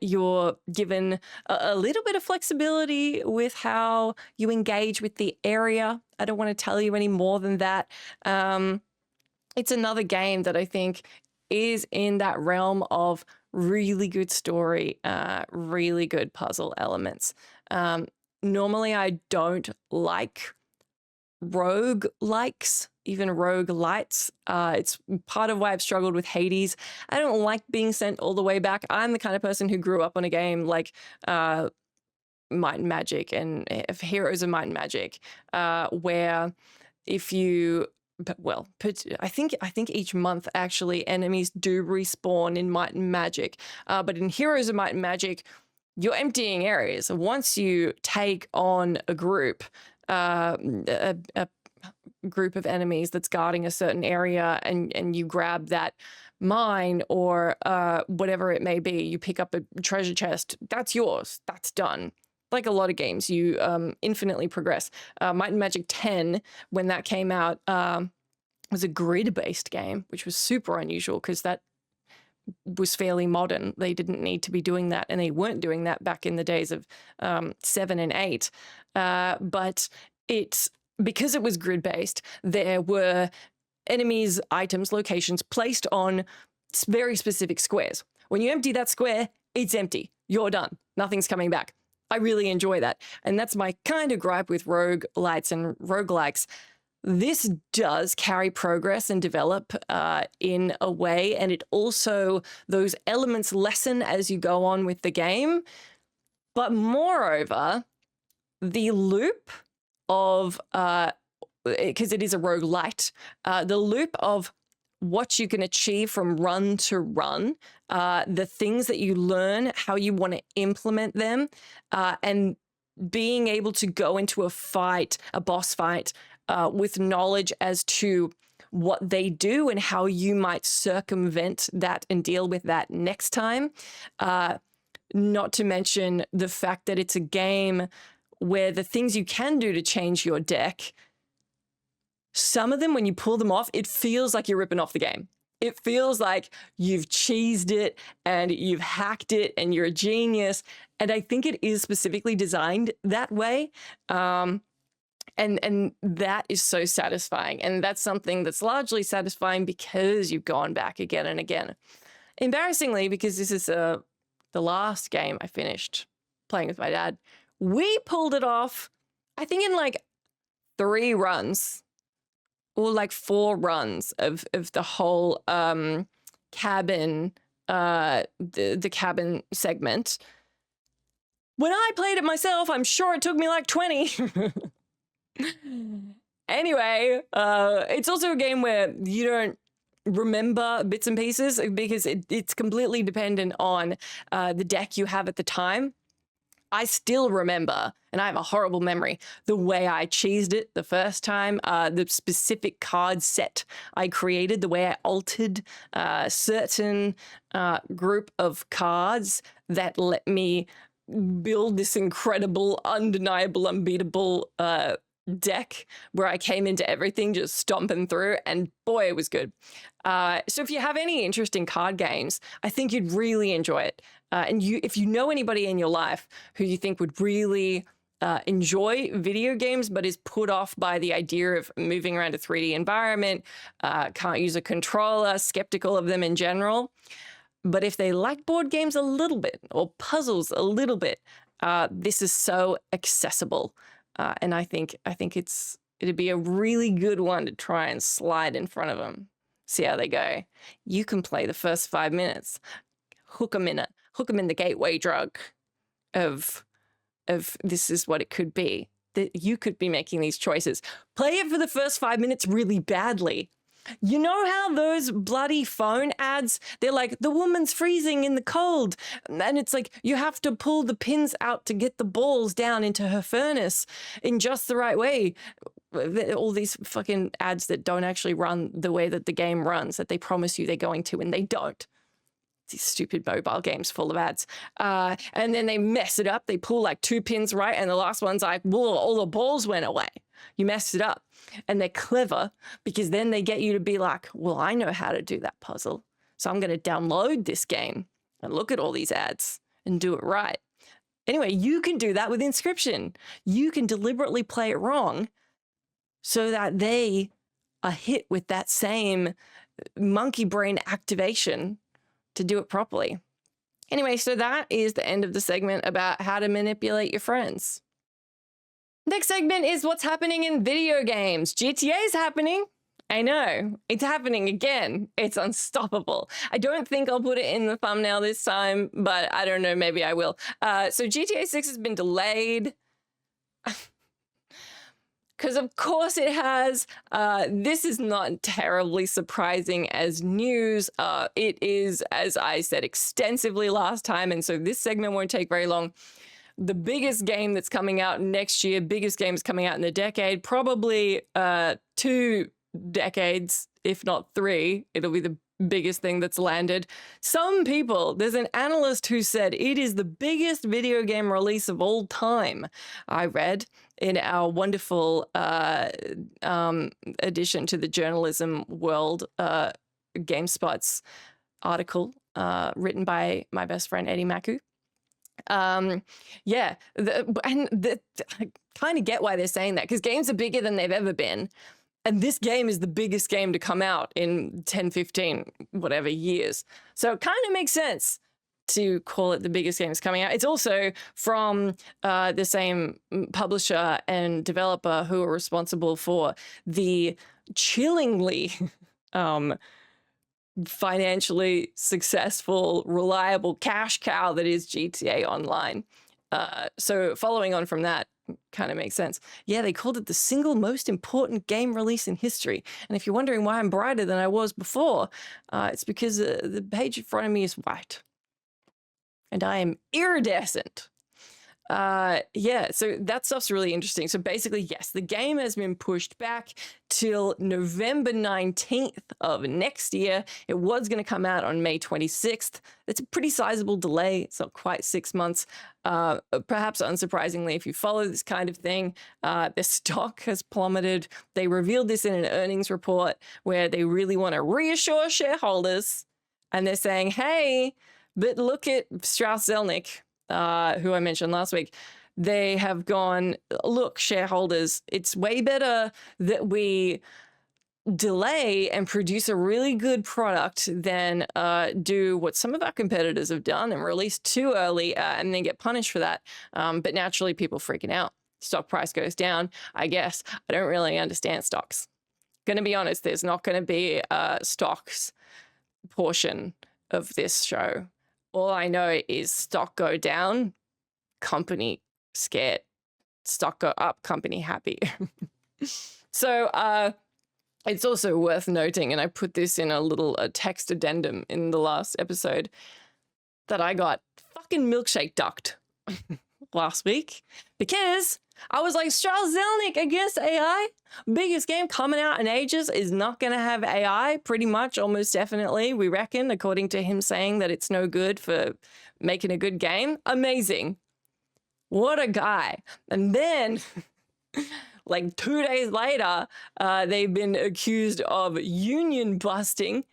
Speaker 1: You're given a little bit of flexibility with how you engage with the area. I don't want to tell you any more than that. It's another game that I think is in that realm of really good story, really good puzzle elements. Normally, I don't like rogue-likes, even rogue-lites. It's part of why I've struggled with Hades. I don't like being sent all the way back. I'm the kind of person who grew up on a game like Might and Magic and Heroes of Might and Magic, where if you... I think each month, actually, enemies do respawn in Might and Magic. But in Heroes of Might and Magic, you're emptying areas. Once you take on a group, a group of enemies that's guarding a certain area, and you grab that mine or whatever it may be, you pick up a treasure chest, that's yours. That's done. Like a lot of games, you infinitely progress. Might and Magic 10, when that came out, was a grid-based game, which was super unusual because that was fairly modern. They didn't need to be doing that, and they weren't doing that back in the days of 7 and 8. But because it was grid-based, there were enemies, items, locations placed on very specific squares. When you empty that square, it's empty. You're done. Nothing's coming back. I really enjoy that. And that's my kind of gripe with roguelites and roguelikes. This does carry progress and develop in a way, and it also, those elements lessen as you go on with the game. But moreover, the loop of, because it is a roguelite, the loop of what you can achieve from run to run, the things that you learn, how you want to implement them, and being able to go into a fight, a boss fight, with knowledge as to what they do and how you might circumvent that and deal with that next time. Not to mention the fact that it's a game where the things you can do to change your deck, some of them, when you pull them off, it feels like you're ripping off the game. It feels like you've cheesed it and you've hacked it and you're a genius. And I think it is specifically designed that way. And that is so satisfying. And that's something that's largely satisfying because you've gone back again and again. Embarrassingly, because this is the last game I finished playing with my dad, we pulled it off, I think, in like 3 runs or like 4 runs of the whole cabin, the cabin segment. When I played it myself, I'm sure it took me like 20. Anyway, it's also a game where you don't remember bits and pieces because it's completely dependent on the deck you have at the time. I still remember, and I have a horrible memory, the way I cheesed it the first time, the specific card set I created, the way I altered a certain group of cards that let me build this incredible, undeniable, unbeatable deck where I came into everything just stomping through, and boy, it was good. So if you have any interest in card games, I think you'd really enjoy it. And if you know anybody in your life who you think would really enjoy video games but is put off by the idea of moving around a 3D environment, can't use a controller, skeptical of them in general, but if they like board games a little bit or puzzles a little bit, this is so accessible. And I think it's It'd be a really good one to try and slide in front of them. See how they go. You can play the first 5 minutes, hook them in the gateway drug of this is what it could be. That you could be making these choices. Play it for the first 5 minutes really badly. You know how those bloody phone ads, they're like, the woman's freezing in the cold. And it's like, you have to pull the pins out to get the balls down into her furnace in just the right way. All these fucking ads that don't actually run the way that the game runs, that they promise you they're going to, and they don't. These stupid mobile games full of ads. And then they mess it up. They pull like 2 pins right, and the last one's like, whoa, all the balls went away. You messed it up. And they're clever because then they get you to be like, well, I know how to do that puzzle. So I'm going to download this game and look at all these ads and do it right. Anyway, you can do that with Inscription. You can deliberately play it wrong so that they are hit with that same monkey brain activation to do it properly. Anyway, so that is the end of the segment about how to manipulate your friends. Next segment is what's happening in video games. GTA is happening. I know, it's happening again. It's unstoppable. I don't think I'll put it in the thumbnail this time, but I don't know, maybe I will. So GTA 6 has been delayed. Because of course it has. This is not terribly surprising as news. It is, as I said extensively last time, and so this segment won't take very long. The biggest game that's coming out next year, biggest games coming out in the decade, probably 2 decades, if not 3. It'll be the biggest thing that's landed. Some people, there's an analyst who said it is the biggest video game release of all time. I read in our wonderful addition to the journalism world, GameSpot's article written by my best friend Eddie Maku. Yeah, I kind of get why they're saying that, because games are bigger than they've ever been. And this game is the biggest game to come out in 10, 15, whatever years. So it kind of makes sense to call it the biggest games coming out. It's also from the same publisher and developer who are responsible for the chillingly financially successful, reliable cash cow that is GTA Online. So following on from that, kind of makes sense. Yeah, they called it the single most important game release in history. And if you're wondering why I'm brighter than I was before, it's because the page in front of me is white. And I am iridescent. Yeah, so that stuff's really interesting. So basically, yes, the game has been pushed back till November 19th of next year. It was going to come out on May 26th. It's a pretty sizable delay. It's not quite 6 months. Perhaps unsurprisingly, if you follow this kind of thing, the stock has plummeted. They revealed this in an earnings report where they really want to reassure shareholders. And they're saying, hey, but look at Strauss-Zelnick, who I mentioned last week. They have gone, look, shareholders, it's way better that we delay and produce a really good product than do what some of our competitors have done and release too early and then get punished for that. But naturally, people freaking out. Stock price goes down. I guess I don't really understand stocks. Going to be honest, there's not going to be a stocks portion of this show. All I know is stock go down, company scared. Stock go up, company happy. So it's also worth noting, and I put this in a little text addendum in the last episode, that I got fucking milkshake ducked last week because I was like, Strauss-Zelnick against AI? Biggest game coming out in ages is not going to have AI, pretty much, almost definitely, we reckon, according to him saying that it's no good for making a good game. Amazing. What a guy. And then, like 2 days later, they've been accused of union busting.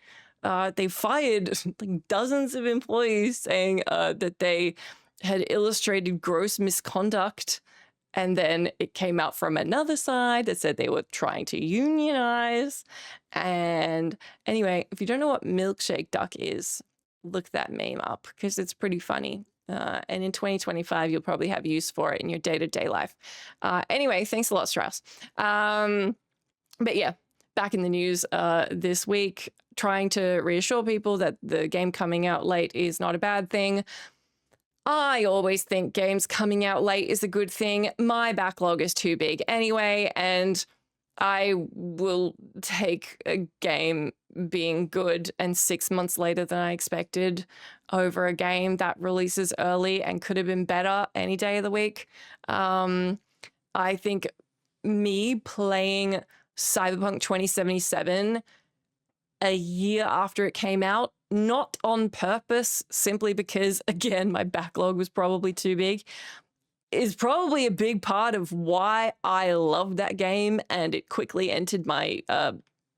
Speaker 1: They fired like dozens of employees saying that they had illustrated gross misconduct. And then it came out from another side that said they were trying to unionize. And anyway, if you don't know what milkshake duck is, look that meme up because it's pretty funny. And in 2025, you'll probably have use for it in your day-to-day life. Anyway, thanks a lot, Strauss. But yeah, back in the news this week, trying to reassure people that the game coming out late is not a bad thing. I always think games coming out late is a good thing. My backlog is too big anyway, and I will take a game being good and 6 months later than I expected over a game that releases early and could have been better any day of the week. I think me playing Cyberpunk 2077 a year after it came out, not on purpose, simply because, again, my backlog was probably too big, is probably a big part of why I love that game, and it quickly entered my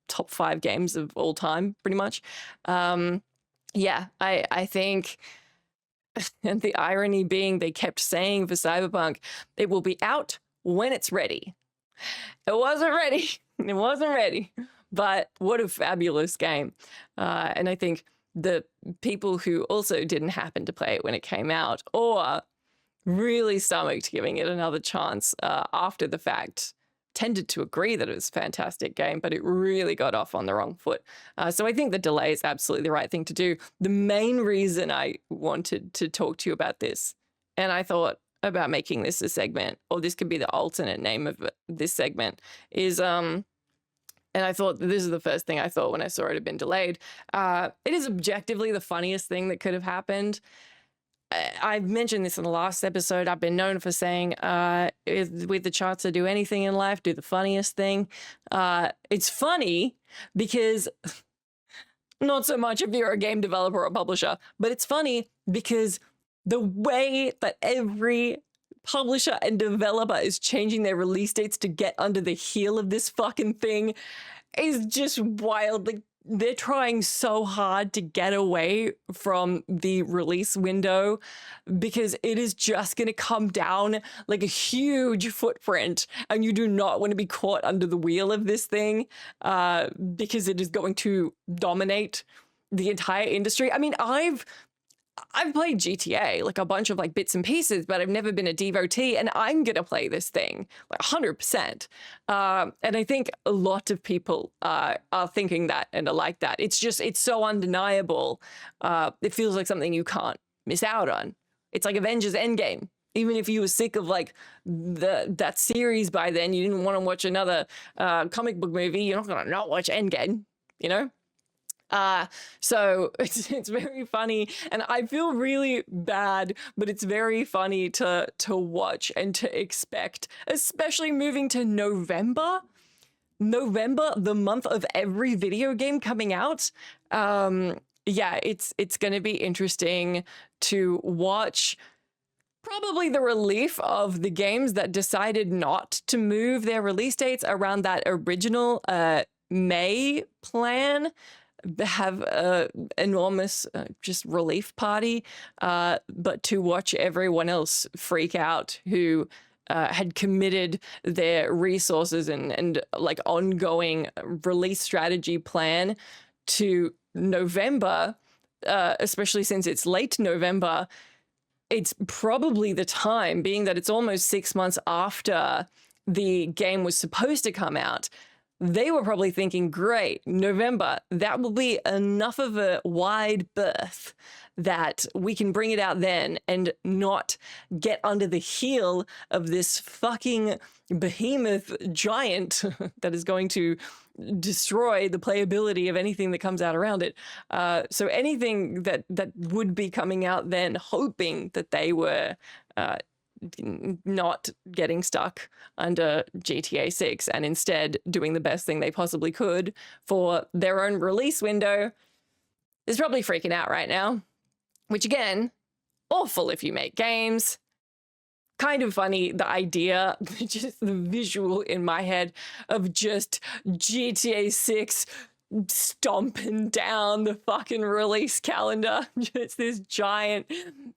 Speaker 1: top 5 games of all time, pretty much. Yeah, I think, and the irony being they kept saying for Cyberpunk, it will be out when it's ready. It wasn't ready. It wasn't ready. But what a fabulous game. And I think the people who also didn't happen to play it when it came out, or really stomached giving it another chance after the fact, tended to agree that it was a fantastic game, but it really got off on the wrong foot. So I think the delay is absolutely the right thing to do. The main reason I wanted to talk to you about this, and I thought about making this a segment, or this could be the alternate name of this segment, is and I thought this is the first thing I thought when I saw it had been delayed. It is objectively the funniest thing that could have happened. I've mentioned this in the last episode. I've been known for saying, with the chance to do anything in life, do the funniest thing. It's funny because, not so much if you're a game developer or publisher, but it's funny because the way that every publisher and developer is changing their release dates to get under the heel of this fucking thing is just wild. Like, they're trying so hard to get away from the release window because it is just going to come down like a huge footprint, and you do not want to be caught under the wheel of this thing because it is going to dominate the entire industry. I mean, I've played GTA, like a bunch of like bits and pieces, but I've never been a devotee, and I'm going to play this thing like 100%. And I think a lot of people are thinking that and are like that. It's so undeniable. It feels like something you can't miss out on. It's like Avengers Endgame. Even if you were sick of like that series by then, you didn't want to watch another comic book movie, you're not going to not watch Endgame, you know? So it's very funny, and I feel really bad, but it's very funny to watch and to expect, especially moving to November, the month of every video game coming out. Yeah, it's going to be interesting to watch. Probably the relief of the games that decided not to move their release dates around that original May plan. Have a enormous just relief party, but to watch everyone else freak out who had committed their resources and like ongoing release strategy plan to November, especially since it's late November. It's probably the time, being that it's almost 6 months after the game was supposed to come out. They were probably thinking, great, November, that will be enough of a wide berth that we can bring it out then and not get under the heel of this fucking behemoth giant that is going to destroy the playability of anything that comes out around it. So anything that would be coming out then, hoping that they were not getting stuck under GTA 6 and instead doing the best thing they possibly could for their own release window, is probably freaking out right now. Which again, awful if you make games. Kind of funny, the idea, just the visual in my head of just GTA 6 stomping down the fucking release calendar. It's this giant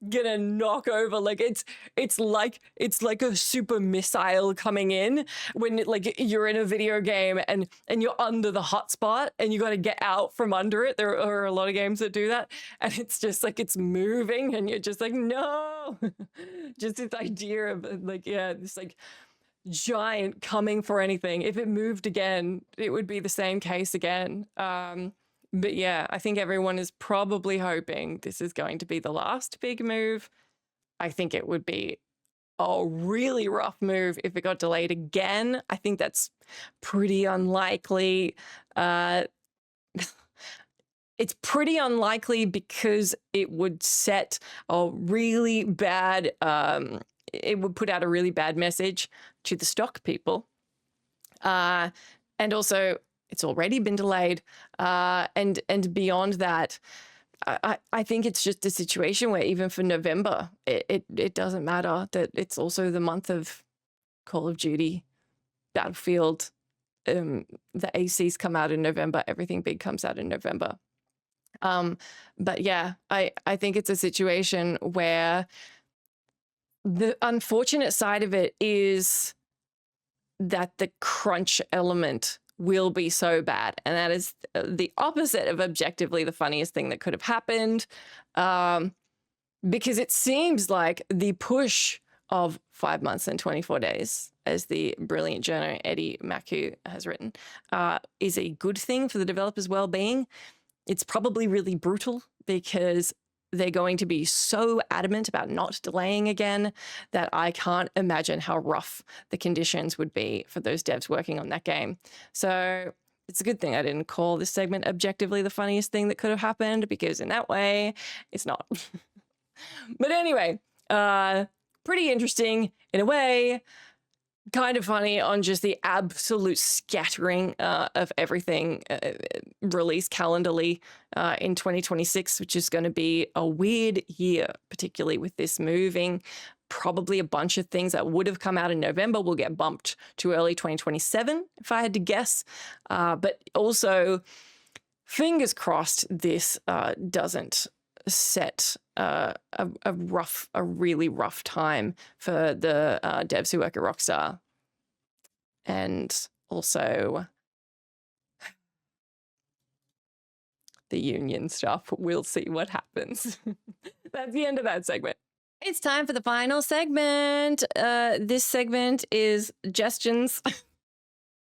Speaker 1: gonna knock over, like it's like a super missile coming in when like you're in a video game and you're under the hotspot and you got to get out from under it. There are a lot of games that do that, and it's just like it's moving and you're just like, no. Just this idea of like, yeah, this like giant coming for anything. If it moved again, it would be the same case again. But yeah, I think everyone is probably hoping this is going to be the last big move. I think it would be a really rough move if it got delayed again. I think that's pretty unlikely. It's pretty unlikely because it would set a really bad, it would put out a really bad message to the stock people. And also, it's already been delayed. And beyond that, I think it's just a situation where even for November, it doesn't matter that it's also the month of Call of Duty, Battlefield. The ACs come out in November. Everything big comes out in November. But yeah, I think it's a situation where the unfortunate side of it is that the crunch element will be so bad. And that is the opposite of objectively the funniest thing that could have happened. Because it seems like the push of 5 months and 24 days, as the brilliant journo Eddie Maku has written, is a good thing for the developers' well-being. It's probably really brutal because they're going to be so adamant about not delaying again that I can't imagine how rough the conditions would be for those devs working on that game. So it's a good thing I didn't call this segment objectively the funniest thing that could have happened, because in that way, it's not. But anyway, pretty interesting in a way. Kind of funny on just the absolute scattering of everything release calendarly in 2026, which is going to be a weird year, particularly with this moving. Probably a bunch of things that would have come out in November will get bumped to early 2027, if I had to guess. But also, fingers crossed, this doesn't set a really rough time for the devs who work at Rockstar. And also the union stuff. We'll see what happens. That's the end of that segment. It's time for the final segment. This segment is suggestions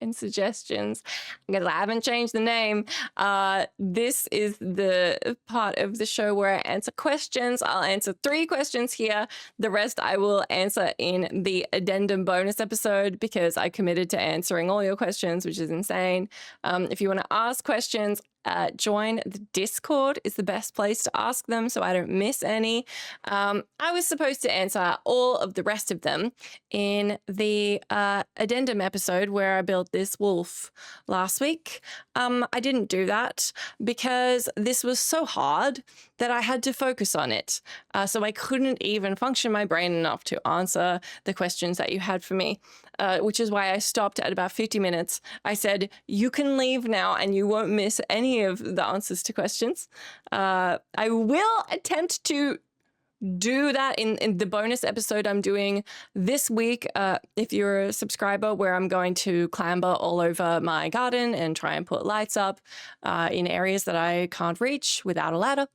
Speaker 1: and suggestions, because I haven't changed the name. This is the part of the show where I answer questions. I'll answer 3 questions here. The rest I will answer in the addendum bonus episode, because I committed to answering all your questions, which is insane. If you want to ask questions, join the Discord is the best place to ask them so I don't miss any. I was supposed to answer all of the rest of them in the addendum episode where I built this wolf last week. I didn't do that because this was so hard that I had to focus on it. So I couldn't even function my brain enough to answer the questions that you had for me, which is why I stopped at about 50 minutes. I said, you can leave now and you won't miss any of the answers to questions. I will attempt to do that in the bonus episode I'm doing this week, if you're a subscriber, where I'm going to clamber all over my garden and try and put lights up in areas that I can't reach without a ladder.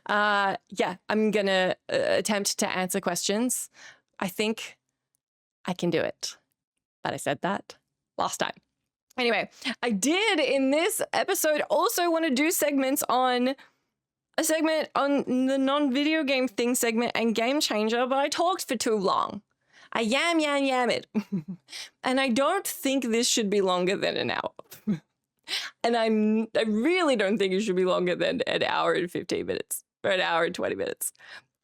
Speaker 1: Yeah, I'm gonna attempt to answer questions. I think I can do it, but I said that last time. Anyway, I did in this episode also want to do a segment on the non-video game thing segment and Game Changer, but I talked for too long. I yam it. And I don't think this should be longer than an hour. And I really don't think it should be longer than an hour and 15 minutes or an hour and 20 minutes.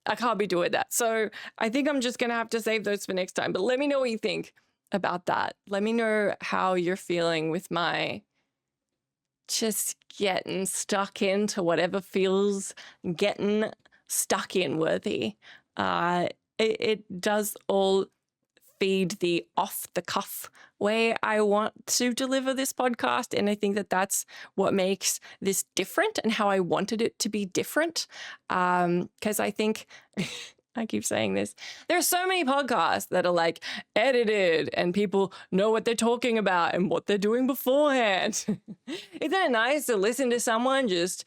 Speaker 1: I can't be doing that. So I think I'm just going to have to save those for next time. But let me know what you think about that. Let me know how you're feeling with my just getting stuck into whatever feels getting stuck in worthy. It does all feed the off the cuff way I want to deliver this podcast. And I think that that's what makes this different and how I wanted it to be different. Because I think, I keep saying this, there's so many podcasts that are like edited and people know what they're talking about and what they're doing beforehand. Isn't it nice to listen to someone just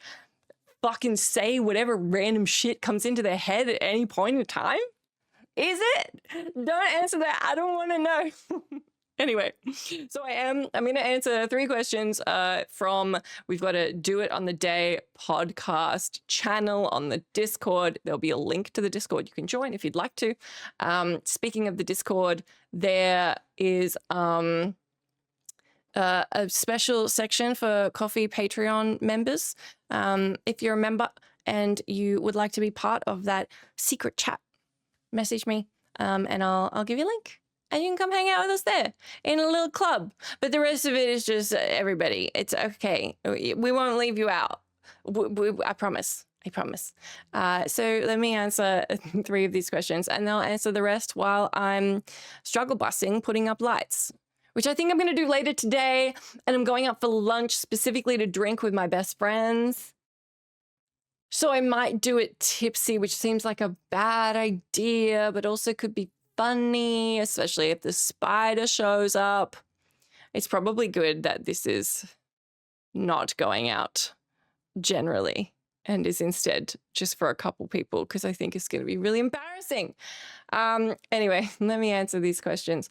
Speaker 1: fucking say whatever random shit comes into their head at any point in time? Is it? Don't answer that. I don't want to know. Anyway, so I'm going to answer 3 questions from, we've got a Do It on the Day podcast channel on the Discord. There'll be a link to the Discord you can join if you'd like to. Speaking of the Discord, there is a special section for Coffee Patreon members. If you're a member and you would like to be part of that secret chat, message me and I'll give you a link. And you can come hang out with us there in a little club. But the rest of it is just everybody. It's okay. We won't leave you out. I promise. I promise. So let me answer 3 of these questions, and I'll answer the rest while I'm struggle busing, putting up lights, which I think I'm going to do later today. And I'm going out for lunch specifically to drink with my best friends. So I might do it tipsy, which seems like a bad idea, but also could be funny, especially if the spider shows up. It's probably good that this is not going out generally and is instead just for a couple people, because I think it's going to be really embarrassing. Anyway, let me answer these questions.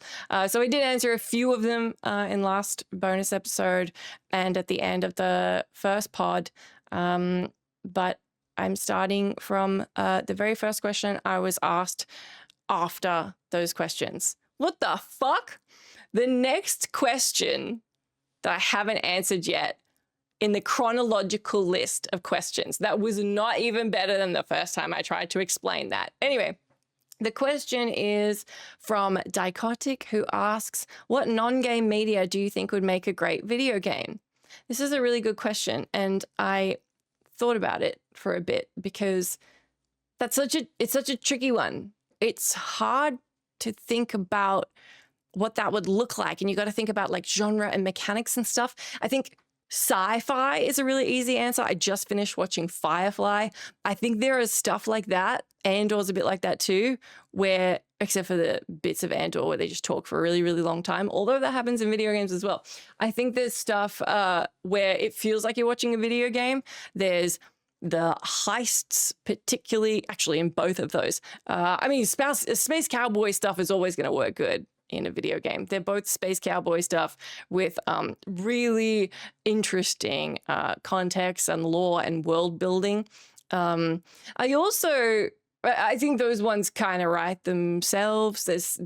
Speaker 1: So I did answer a few of them in last bonus episode and at the end of the first pod, but I'm starting from the very first question I was asked after those questions. What the fuck? The next question that I haven't answered yet in the chronological list of questions, that was not even better than the first time I tried to explain that. Anyway, the question is from Dichotic, who asks, what non-game media do you think would make a great video game? This is a really good question, and I thought about it for a bit because it's such a tricky one. It's hard to think about what that would look like. And you got to think about like genre and mechanics and stuff. I think sci-fi is a really easy answer. I just finished watching Firefly. I think there is stuff like that. Andor's a bit like that too, where, except for the bits of Andor where they just talk for a really, really long time, although that happens in video games as well. I think there's stuff where it feels like you're watching a video game. There's the heists, particularly, actually in both of those. I mean, space cowboy stuff is always going to work good in a video game. They're both space cowboy stuff with really interesting context and lore and world building. I think those ones kind of write themselves. There's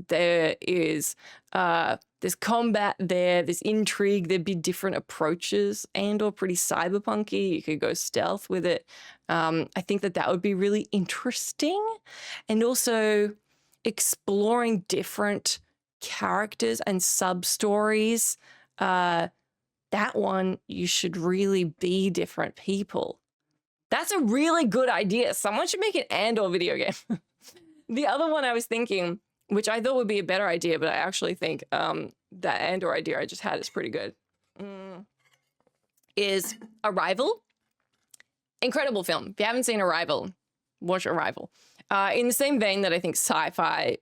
Speaker 1: combat there, there's intrigue, there'd be different approaches and/or pretty cyberpunky. You could go stealth with it. I think that would be really interesting. And also exploring different characters and sub-stories. That one, you should really be different people. That's a really good idea. Someone should make an Andor video game. The other one I was thinking, which I thought would be a better idea, but I actually think that Andor idea I just had is pretty good, is Arrival. Incredible film. If you haven't seen Arrival, watch Arrival. In the same vein that I think sci-fi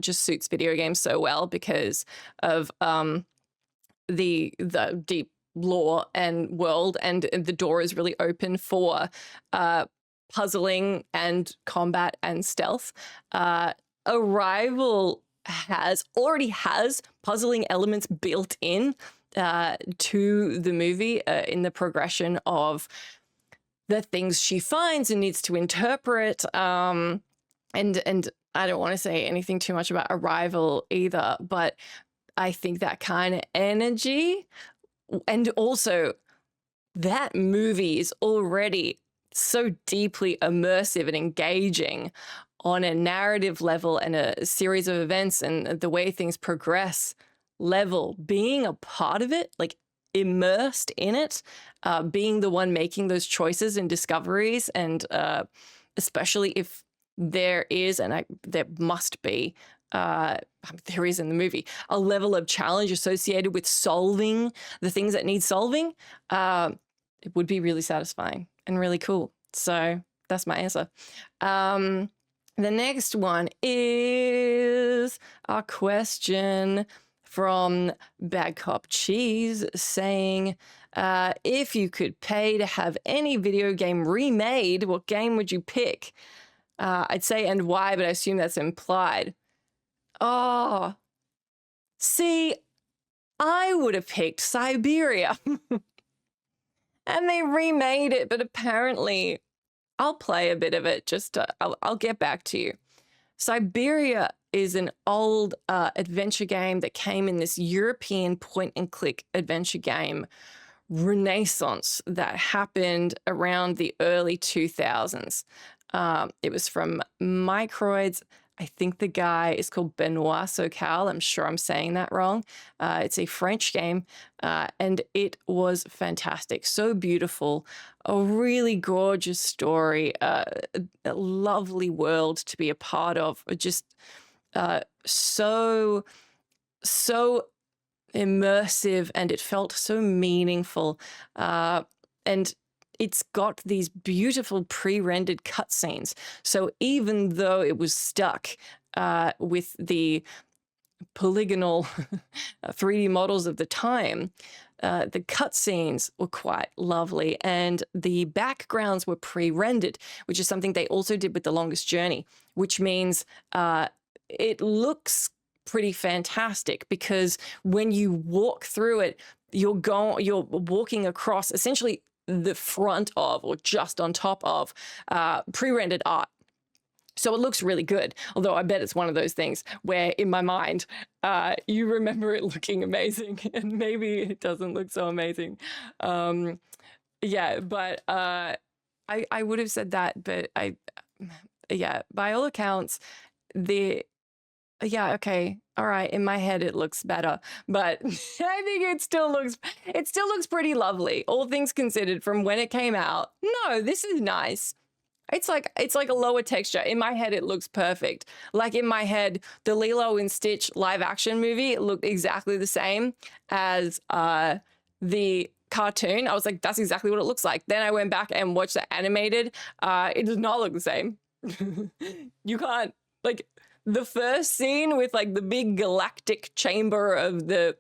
Speaker 1: just suits video games so well because of the deep lore and world, and the door is really open for puzzling and combat and stealth. Arrival already has puzzling elements built in to the movie in the progression of the things she finds and needs to interpret. And I don't want to say anything too much about Arrival either, but I think that kind of energy, and also that movie is already so deeply immersive and engaging on a narrative level and a series of events and the way things progress level. Being a part of it, like immersed in it, being the one making those choices and discoveries, and especially if there is, and there must be, there is in the movie, a level of challenge associated with solving the things that need solving, it would be really satisfying and really cool. So that's my answer. The next one is a question from Bad Cop Cheese saying, if you could pay to have any video game remade, what game would you pick? I'd say and why, but I assume that's implied. Oh, see, I would have picked Siberia. And they remade it, but apparently I'll play a bit of it. I'll get back to you. Siberia is an old adventure game that came in this European point-and-click adventure game renaissance that happened around the early 2000s. It was from Microids. I think the guy is called Benoit Socal. I'm sure I'm saying that wrong. It's a French game, and it was fantastic. So beautiful. A really gorgeous story. A lovely world to be a part of. Just so immersive, and it felt so meaningful. And it's got these beautiful pre-rendered cutscenes. So even though it was stuck with the polygonal 3D models of the time, the cutscenes were quite lovely, and the backgrounds were pre-rendered, which is something they also did with The Longest Journey, which means it looks pretty fantastic, because when you walk through it, you're walking across essentially the front of, or just on top of, pre-rendered art. So it looks really good. Although I bet it's one of those things where in my mind, you remember it looking amazing and maybe it doesn't look so amazing. Yeah, but I would have said that, but yeah, by all accounts, yeah, okay, all right, in my head it looks better, but I think it still looks pretty lovely, all things considered, from when it came out. No, this is nice. It's like a lower texture. In my head, it looks perfect. Like in my head, the Lilo and Stitch live action movie looked exactly the same as the cartoon. I was like, that's exactly what it looks like. Then I went back and watched the animated. It does not look the same. You can't, like, the first scene with like the big galactic chamber of the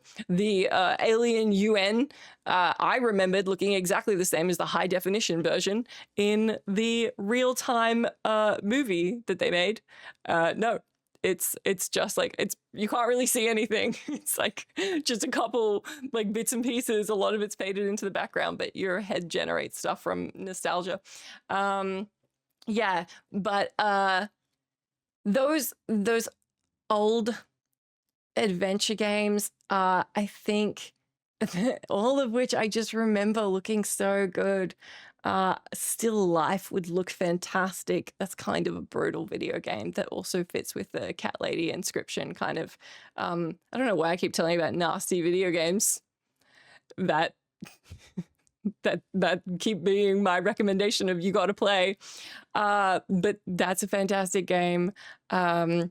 Speaker 1: alien UN, I remembered looking exactly the same as the high definition version in the real time movie that they made. No, it's just like, you can't really see anything. It's like just a couple like bits and pieces. A lot of it's faded into the background, but your head generates stuff from nostalgia. Yeah, but those old adventure games, I think, all of which I just remember looking so good. Still Life would look fantastic. That's kind of a brutal video game that also fits with the cat lady inscription kind of. I don't know why I keep telling you about nasty video games that that keep being my recommendation of you got to play. But that's a fantastic game. I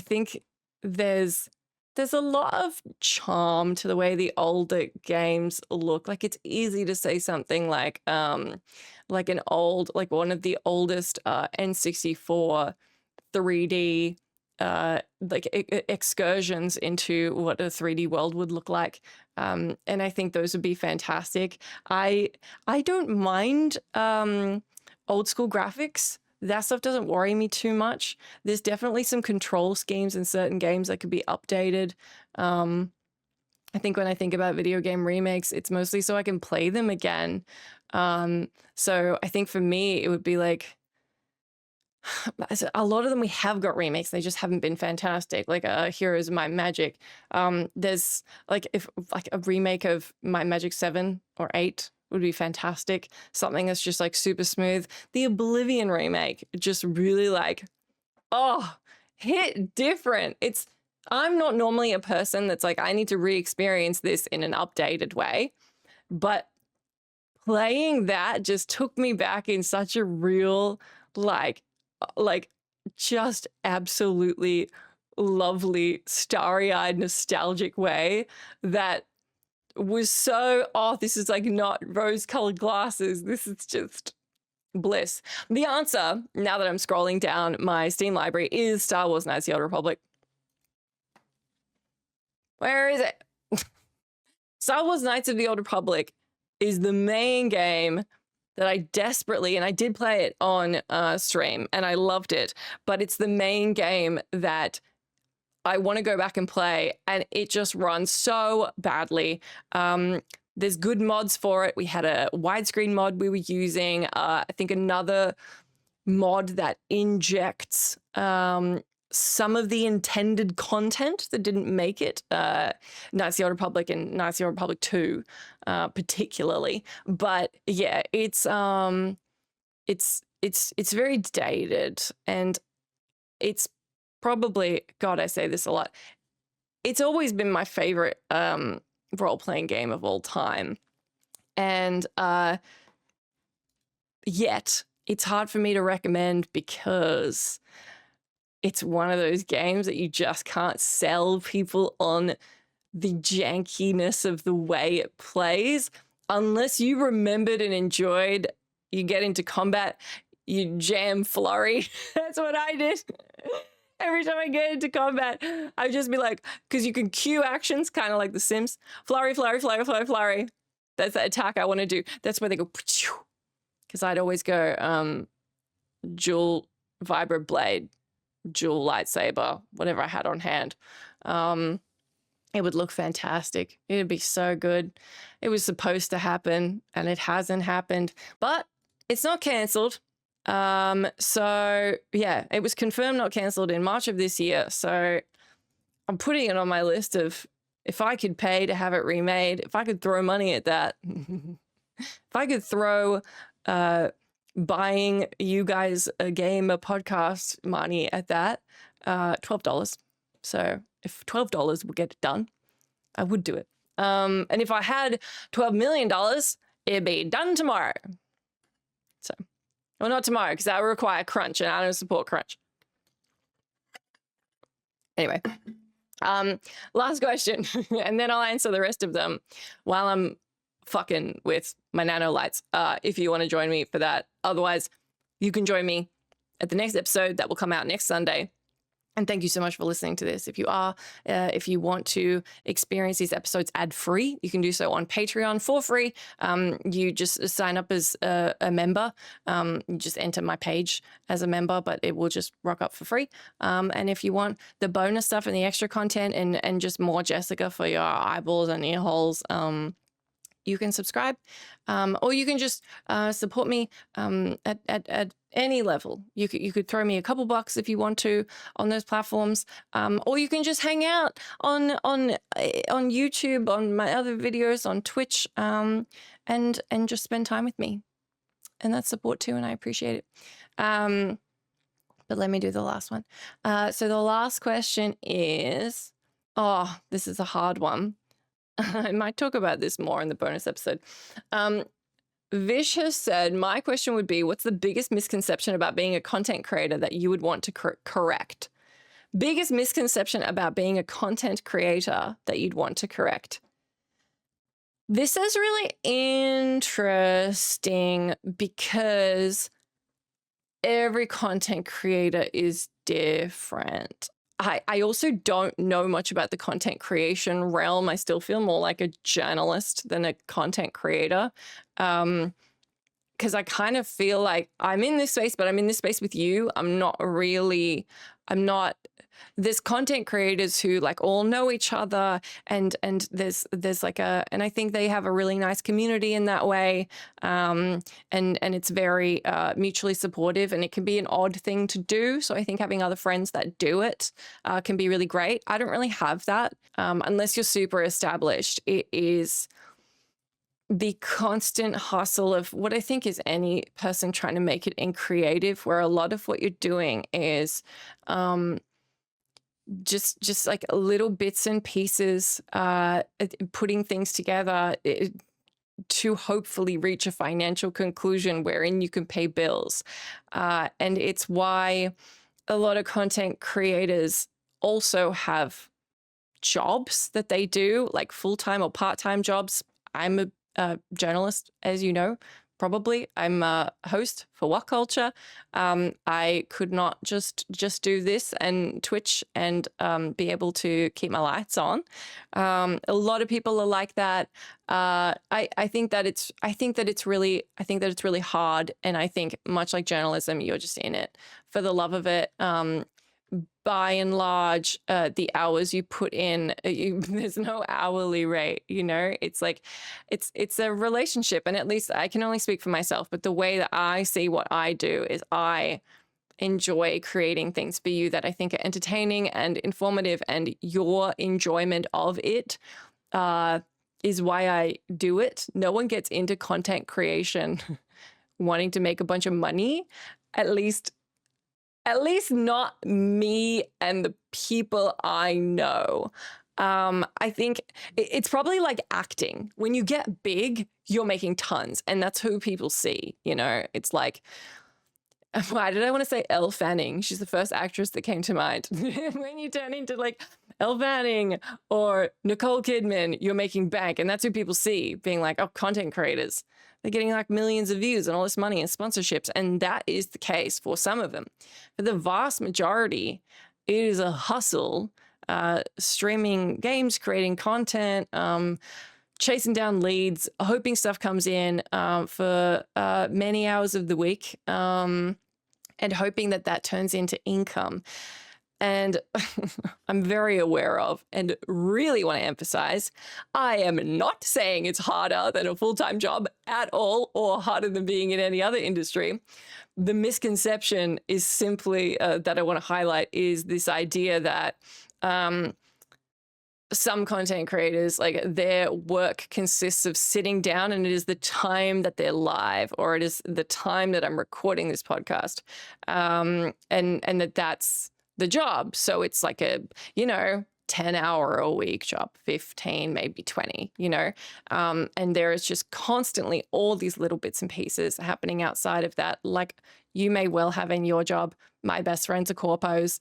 Speaker 1: think there's a lot of charm to the way the older games look. Like, it's easy to say something like one of the oldest N64 3D excursions into what a 3D world would look like. And I think those would be fantastic. I don't mind old school graphics. That stuff doesn't worry me too much. There's definitely some control schemes in certain games that could be updated. I think when I think about video game remakes, it's mostly so I can play them again. So I think for me, it would be like, a lot of them we have got remakes, they just haven't been fantastic. Like Heroes Might and Magic. There's like, if like a remake of Might and Magic 7 or 8 would be fantastic. Something that's just like super smooth. The Oblivion remake just really like, oh, hit different. I'm not normally a person that's like, I need to re-experience this in an updated way, but playing that just took me back in such a real like just absolutely lovely, starry-eyed, nostalgic way that was so, oh, this is like not rose-colored glasses. This is just bliss. The answer, now that I'm scrolling down my Steam library, is Star Wars Knights of the Old Republic. Where is it? Star Wars Knights of the Old Republic is the main game that I desperately, and I did play it on stream and I loved it, but it's the main game that I want to go back and play, and it just runs so badly. There's good mods for it. We had a widescreen mod we were using. I think another mod that injects some of the intended content that didn't make it. Knights of the Old Republic and Knights of the Old Republic 2, particularly. But yeah, it's very dated, and it's probably, God, I say this a lot, it's always been my favorite role-playing game of all time. And yet it's hard for me to recommend because it's one of those games that you just can't sell people on the jankiness of the way it plays unless you remembered and enjoyed. You get into combat, you jam flurry. That's what I did. Every time I get into combat, I just be like, because you can queue actions kind of like The Sims. Flurry, flurry, flurry, flurry, flurry. That's the attack I want to do. That's where they go, because I'd always go dual vibro blade, dual lightsaber, whatever I had on hand. It would look fantastic. It'd be so good. It was supposed to happen and it hasn't happened, but it's not cancelled. So yeah, it was confirmed not cancelled in March of this year. So I'm putting it on my list of, if I could pay to have it remade, if I could throw money at that, if I could throw buying you guys a game, a podcast money at that, $12. So if $12 would get it done, I would do it. And if I had $12 million, it'd be done tomorrow. So, well, not tomorrow, because that would require crunch, and I don't support crunch. Anyway, last question, and then I'll answer the rest of them while I'm fucking with my nano lights, if you want to join me for that. Otherwise, you can join me at the next episode that will come out next Sunday. And thank you so much for listening to this. If you want to experience these episodes ad-free, you can do so on Patreon for free. You just sign up as a member. You just enter my page as a member, but it will just rock up for free. And if you want the bonus stuff and the extra content and just more Jessica for your eyeballs and ear holes, you can subscribe, or you can just support me at any level. You could throw me a couple bucks if you want to on those platforms, or you can just hang out on YouTube, on my other videos, on Twitch, and just spend time with me. And that's support too, and I appreciate it. But let me do the last one. So the last question is, oh, this is a hard one. I might talk about this more in the bonus episode. Vish has said, my question would be, what's the biggest misconception about being a content creator that you would want to correct? Biggest misconception about being a content creator that you'd want to correct. This is really interesting because every content creator is different. I also don't know much about the content creation realm. I still feel more like a journalist than a content creator. Because I kind of feel like I'm in this space, but I'm in this space with you. There's content creators who like all know each other, and there's like and I think they have a really nice community in that way. And it's very mutually supportive, and it can be an odd thing to do. So I think having other friends that do it can be really great. I don't really have that unless you're super established. It is the constant hustle of what I think is any person trying to make it in creative, where a lot of what you're doing is just like little bits and pieces, putting things together to hopefully reach a financial conclusion wherein you can pay bills. And it's why a lot of content creators also have jobs that they do, like full-time or part-time jobs. I'm a journalist, as you know, probably. I'm a host for What Culture. I could not just do this and Twitch and be able to keep my lights on. A lot of people are like that. I think that it's really hard, and I think much like journalism, you're just in it for the love of it. By and large, the hours you put in, there's no hourly rate, you know? It's like, it's a relationship, and at least I can only speak for myself, but the way that I see what I do is I enjoy creating things for you that I think are entertaining and informative, and your enjoyment of it is why I do it. No one gets into content creation wanting to make a bunch of money, at least not me and the people I know. I think it's probably like acting. When you get big, you're making tons, and that's who people see, you know? It's like, why did I want to say Elle Fanning? She's the first actress that came to mind. When you turn into like Elle Fanning or Nicole Kidman, you're making bank, and that's who people see, being like, oh, content creators. They're getting like millions of views and all this money and sponsorships. And that is the case for some of them. For the vast majority, it is a hustle, streaming games, creating content, chasing down leads, hoping stuff comes in for many hours of the week, and hoping that that turns into income. And I'm very aware of and really want to emphasize, I am not saying it's harder than a full-time job at all, or harder than being in any other industry. The misconception is simply that I want to highlight is this idea that some content creators, like, their work consists of sitting down, and it is the time that they're live, or it is the time that I'm recording this podcast, and that's the job. So it's like a, 10-hour a week job, 15, maybe 20, and there is just constantly all these little bits and pieces happening outside of that. Like you may well have in your job. My best friends are corpos.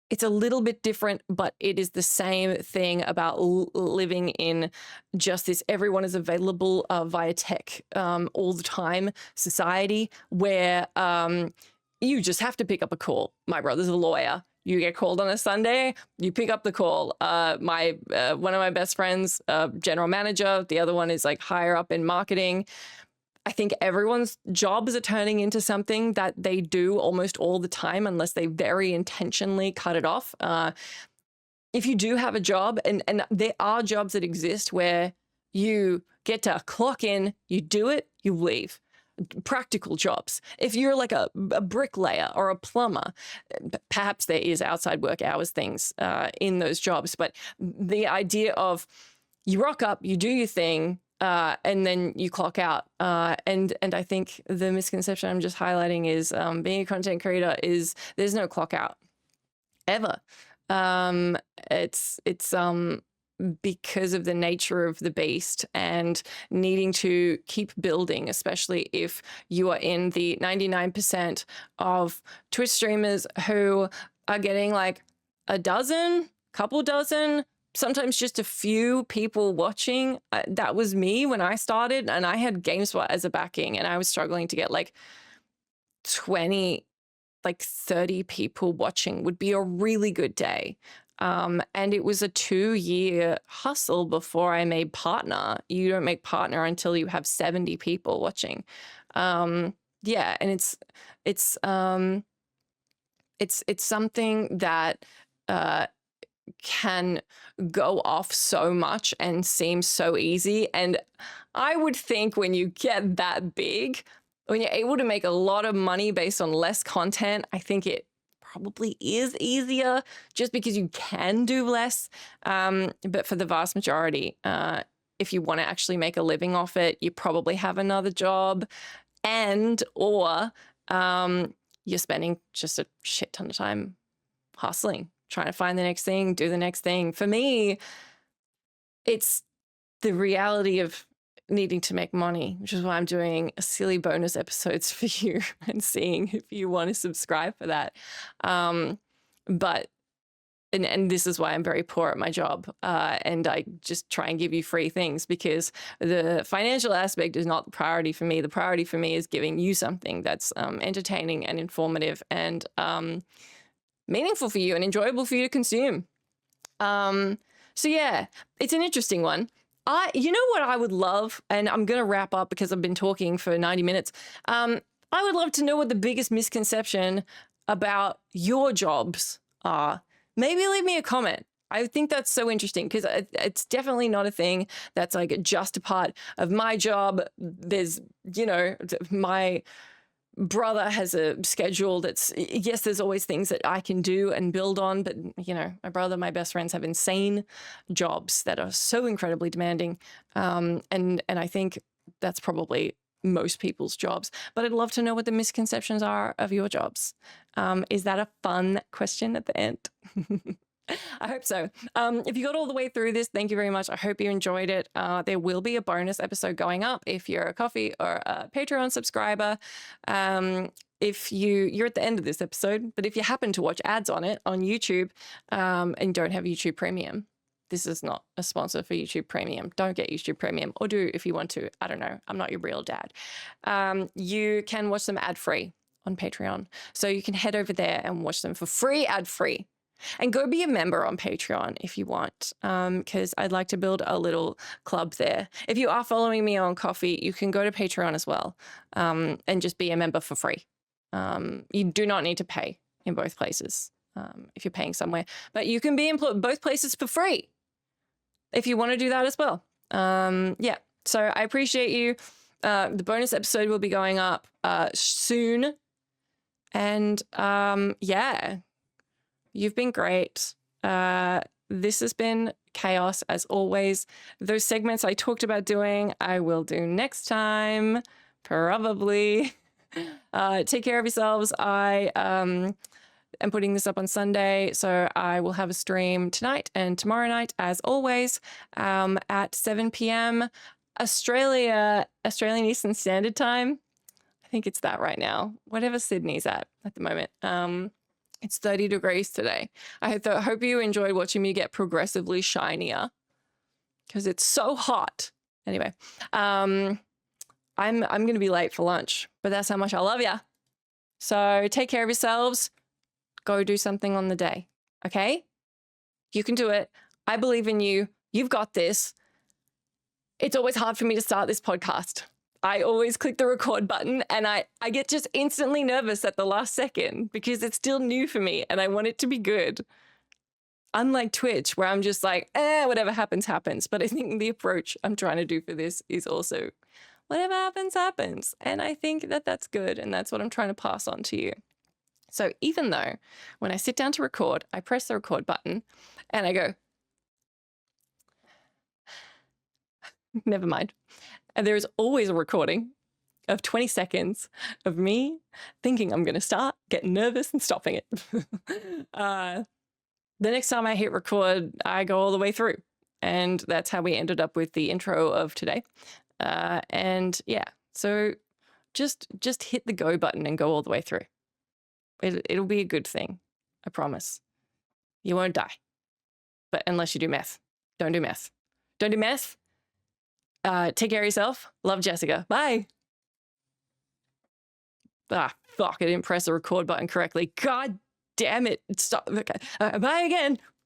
Speaker 1: It's a little bit different, but it is the same thing about living in just this everyone is available via tech all the time society, where you just have to pick up a call. My brother's a lawyer. You get called on a Sunday, you pick up the call. One of my best friends, general manager, the other one is like higher up in marketing. I think everyone's jobs are turning into something that they do almost all the time, unless they very intentionally cut it off. If you do have a job, and there are jobs that exist where you get to clock in, you do it, you leave. Practical jobs. If you're like a bricklayer or a plumber, perhaps there is outside work hours things in those jobs, but the idea of you rock up, you do your thing, and then you clock out. And I think the misconception I'm just highlighting is being a content creator is there's no clock out ever. It's because of the nature of the beast and needing to keep building, especially if you are in the 99% of Twitch streamers who are getting like a dozen, couple dozen, sometimes just a few people watching. That was me when I started, and I had GameSpot as a backing, and I was struggling to get like 20, like 30 people watching would be a really good day. And it was a 2-year hustle before I made partner. You don't make partner until you have 70 people watching. Yeah, and it's something that can go off so much and seem so easy. And I would think when you get that big, when you're able to make a lot of money based on less content, I think it probably is easier just because you can do less. But for the vast majority, if you want to actually make a living off it, you probably have another job, or you're spending just a shit ton of time hustling, trying to find the next thing, do the next thing. For me, it's the reality of needing to make money, which is why I'm doing silly bonus episodes for you and seeing if you want to subscribe for that. But and this is why I'm very poor at my job. And I just try and give you free things because the financial aspect is not the priority for me. The priority for me is giving you something that's entertaining and informative and meaningful for you and enjoyable for you to consume. So yeah, it's an interesting one. You know what I would love, and I'm going to wrap up because I've been talking for 90 minutes. I would love to know what the biggest misconception about your jobs are. Maybe leave me a comment. I think that's so interesting because it's definitely not a thing that's like just a part of my job. There's, you know, my brother has a schedule that's, yes, there's always things that I can do and build on, but you know, my brother, my best friends have insane jobs that are so incredibly demanding. And I think that's probably most people's jobs, but I'd love to know what the misconceptions are of your jobs. Is that a fun question at the end? I hope so. If you got all the way through this, thank you very much. I hope you enjoyed it. There will be a bonus episode going up if you're a Coffee or a Patreon subscriber. If you're at the end of this episode, but if you happen to watch ads on it on YouTube and don't have YouTube Premium, this is not a sponsor for YouTube Premium. Don't get YouTube Premium, or do if you want to. I don't know. I'm not your real dad. You can watch them ad-free on Patreon. So you can head over there and watch them for free, ad-free. And go be a member on Patreon if you want, because I'd like to build a little club there. If you are following me on Coffee, you can go to Patreon as well and just be a member for free. You do not need to pay in both places if you're paying somewhere, but you can be in both places for free if you want to do that as well. Yeah, so I appreciate you. The bonus episode will be going up soon. And yeah. You've been great. This has been chaos as always. Those segments I talked about doing, I will do next time, probably. Take care of yourselves. I am putting this up on Sunday, so I will have a stream tonight and tomorrow night, as always, at 7 p.m. Australian Eastern Standard Time. I think it's that right now, whatever Sydney's at the moment. It's 30 degrees today. I hope you enjoyed watching me get progressively shinier because it's so hot. Anyway, I'm going to be late for lunch, but that's how much I love ya. So take care of yourselves. Go do something on the day. Okay? You can do it. I believe in you. You've got this. It's always hard for me to start this podcast. I always click the record button and I get just instantly nervous at the last second because it's still new for me and I want it to be good. Unlike Twitch, where I'm just like, whatever happens, happens. But I think the approach I'm trying to do for this is also whatever happens, happens. And I think that that's good. And that's what I'm trying to pass on to you. So even though when I sit down to record, I press the record button and I go, never mind. And there is always a recording of 20 seconds of me thinking I'm going to start, getting nervous and stopping it. The next time I hit record, I go all the way through. And that's how we ended up with the intro of today. And yeah, so just hit the go button and go all the way through. It'll be a good thing. I promise. You won't die. But unless you do meth. Don't do meth. Don't do meth. Take care of yourself. Love, Jessica. Bye. Ah, fuck. I didn't press the record button correctly. God damn it. Stop. Okay. Bye again.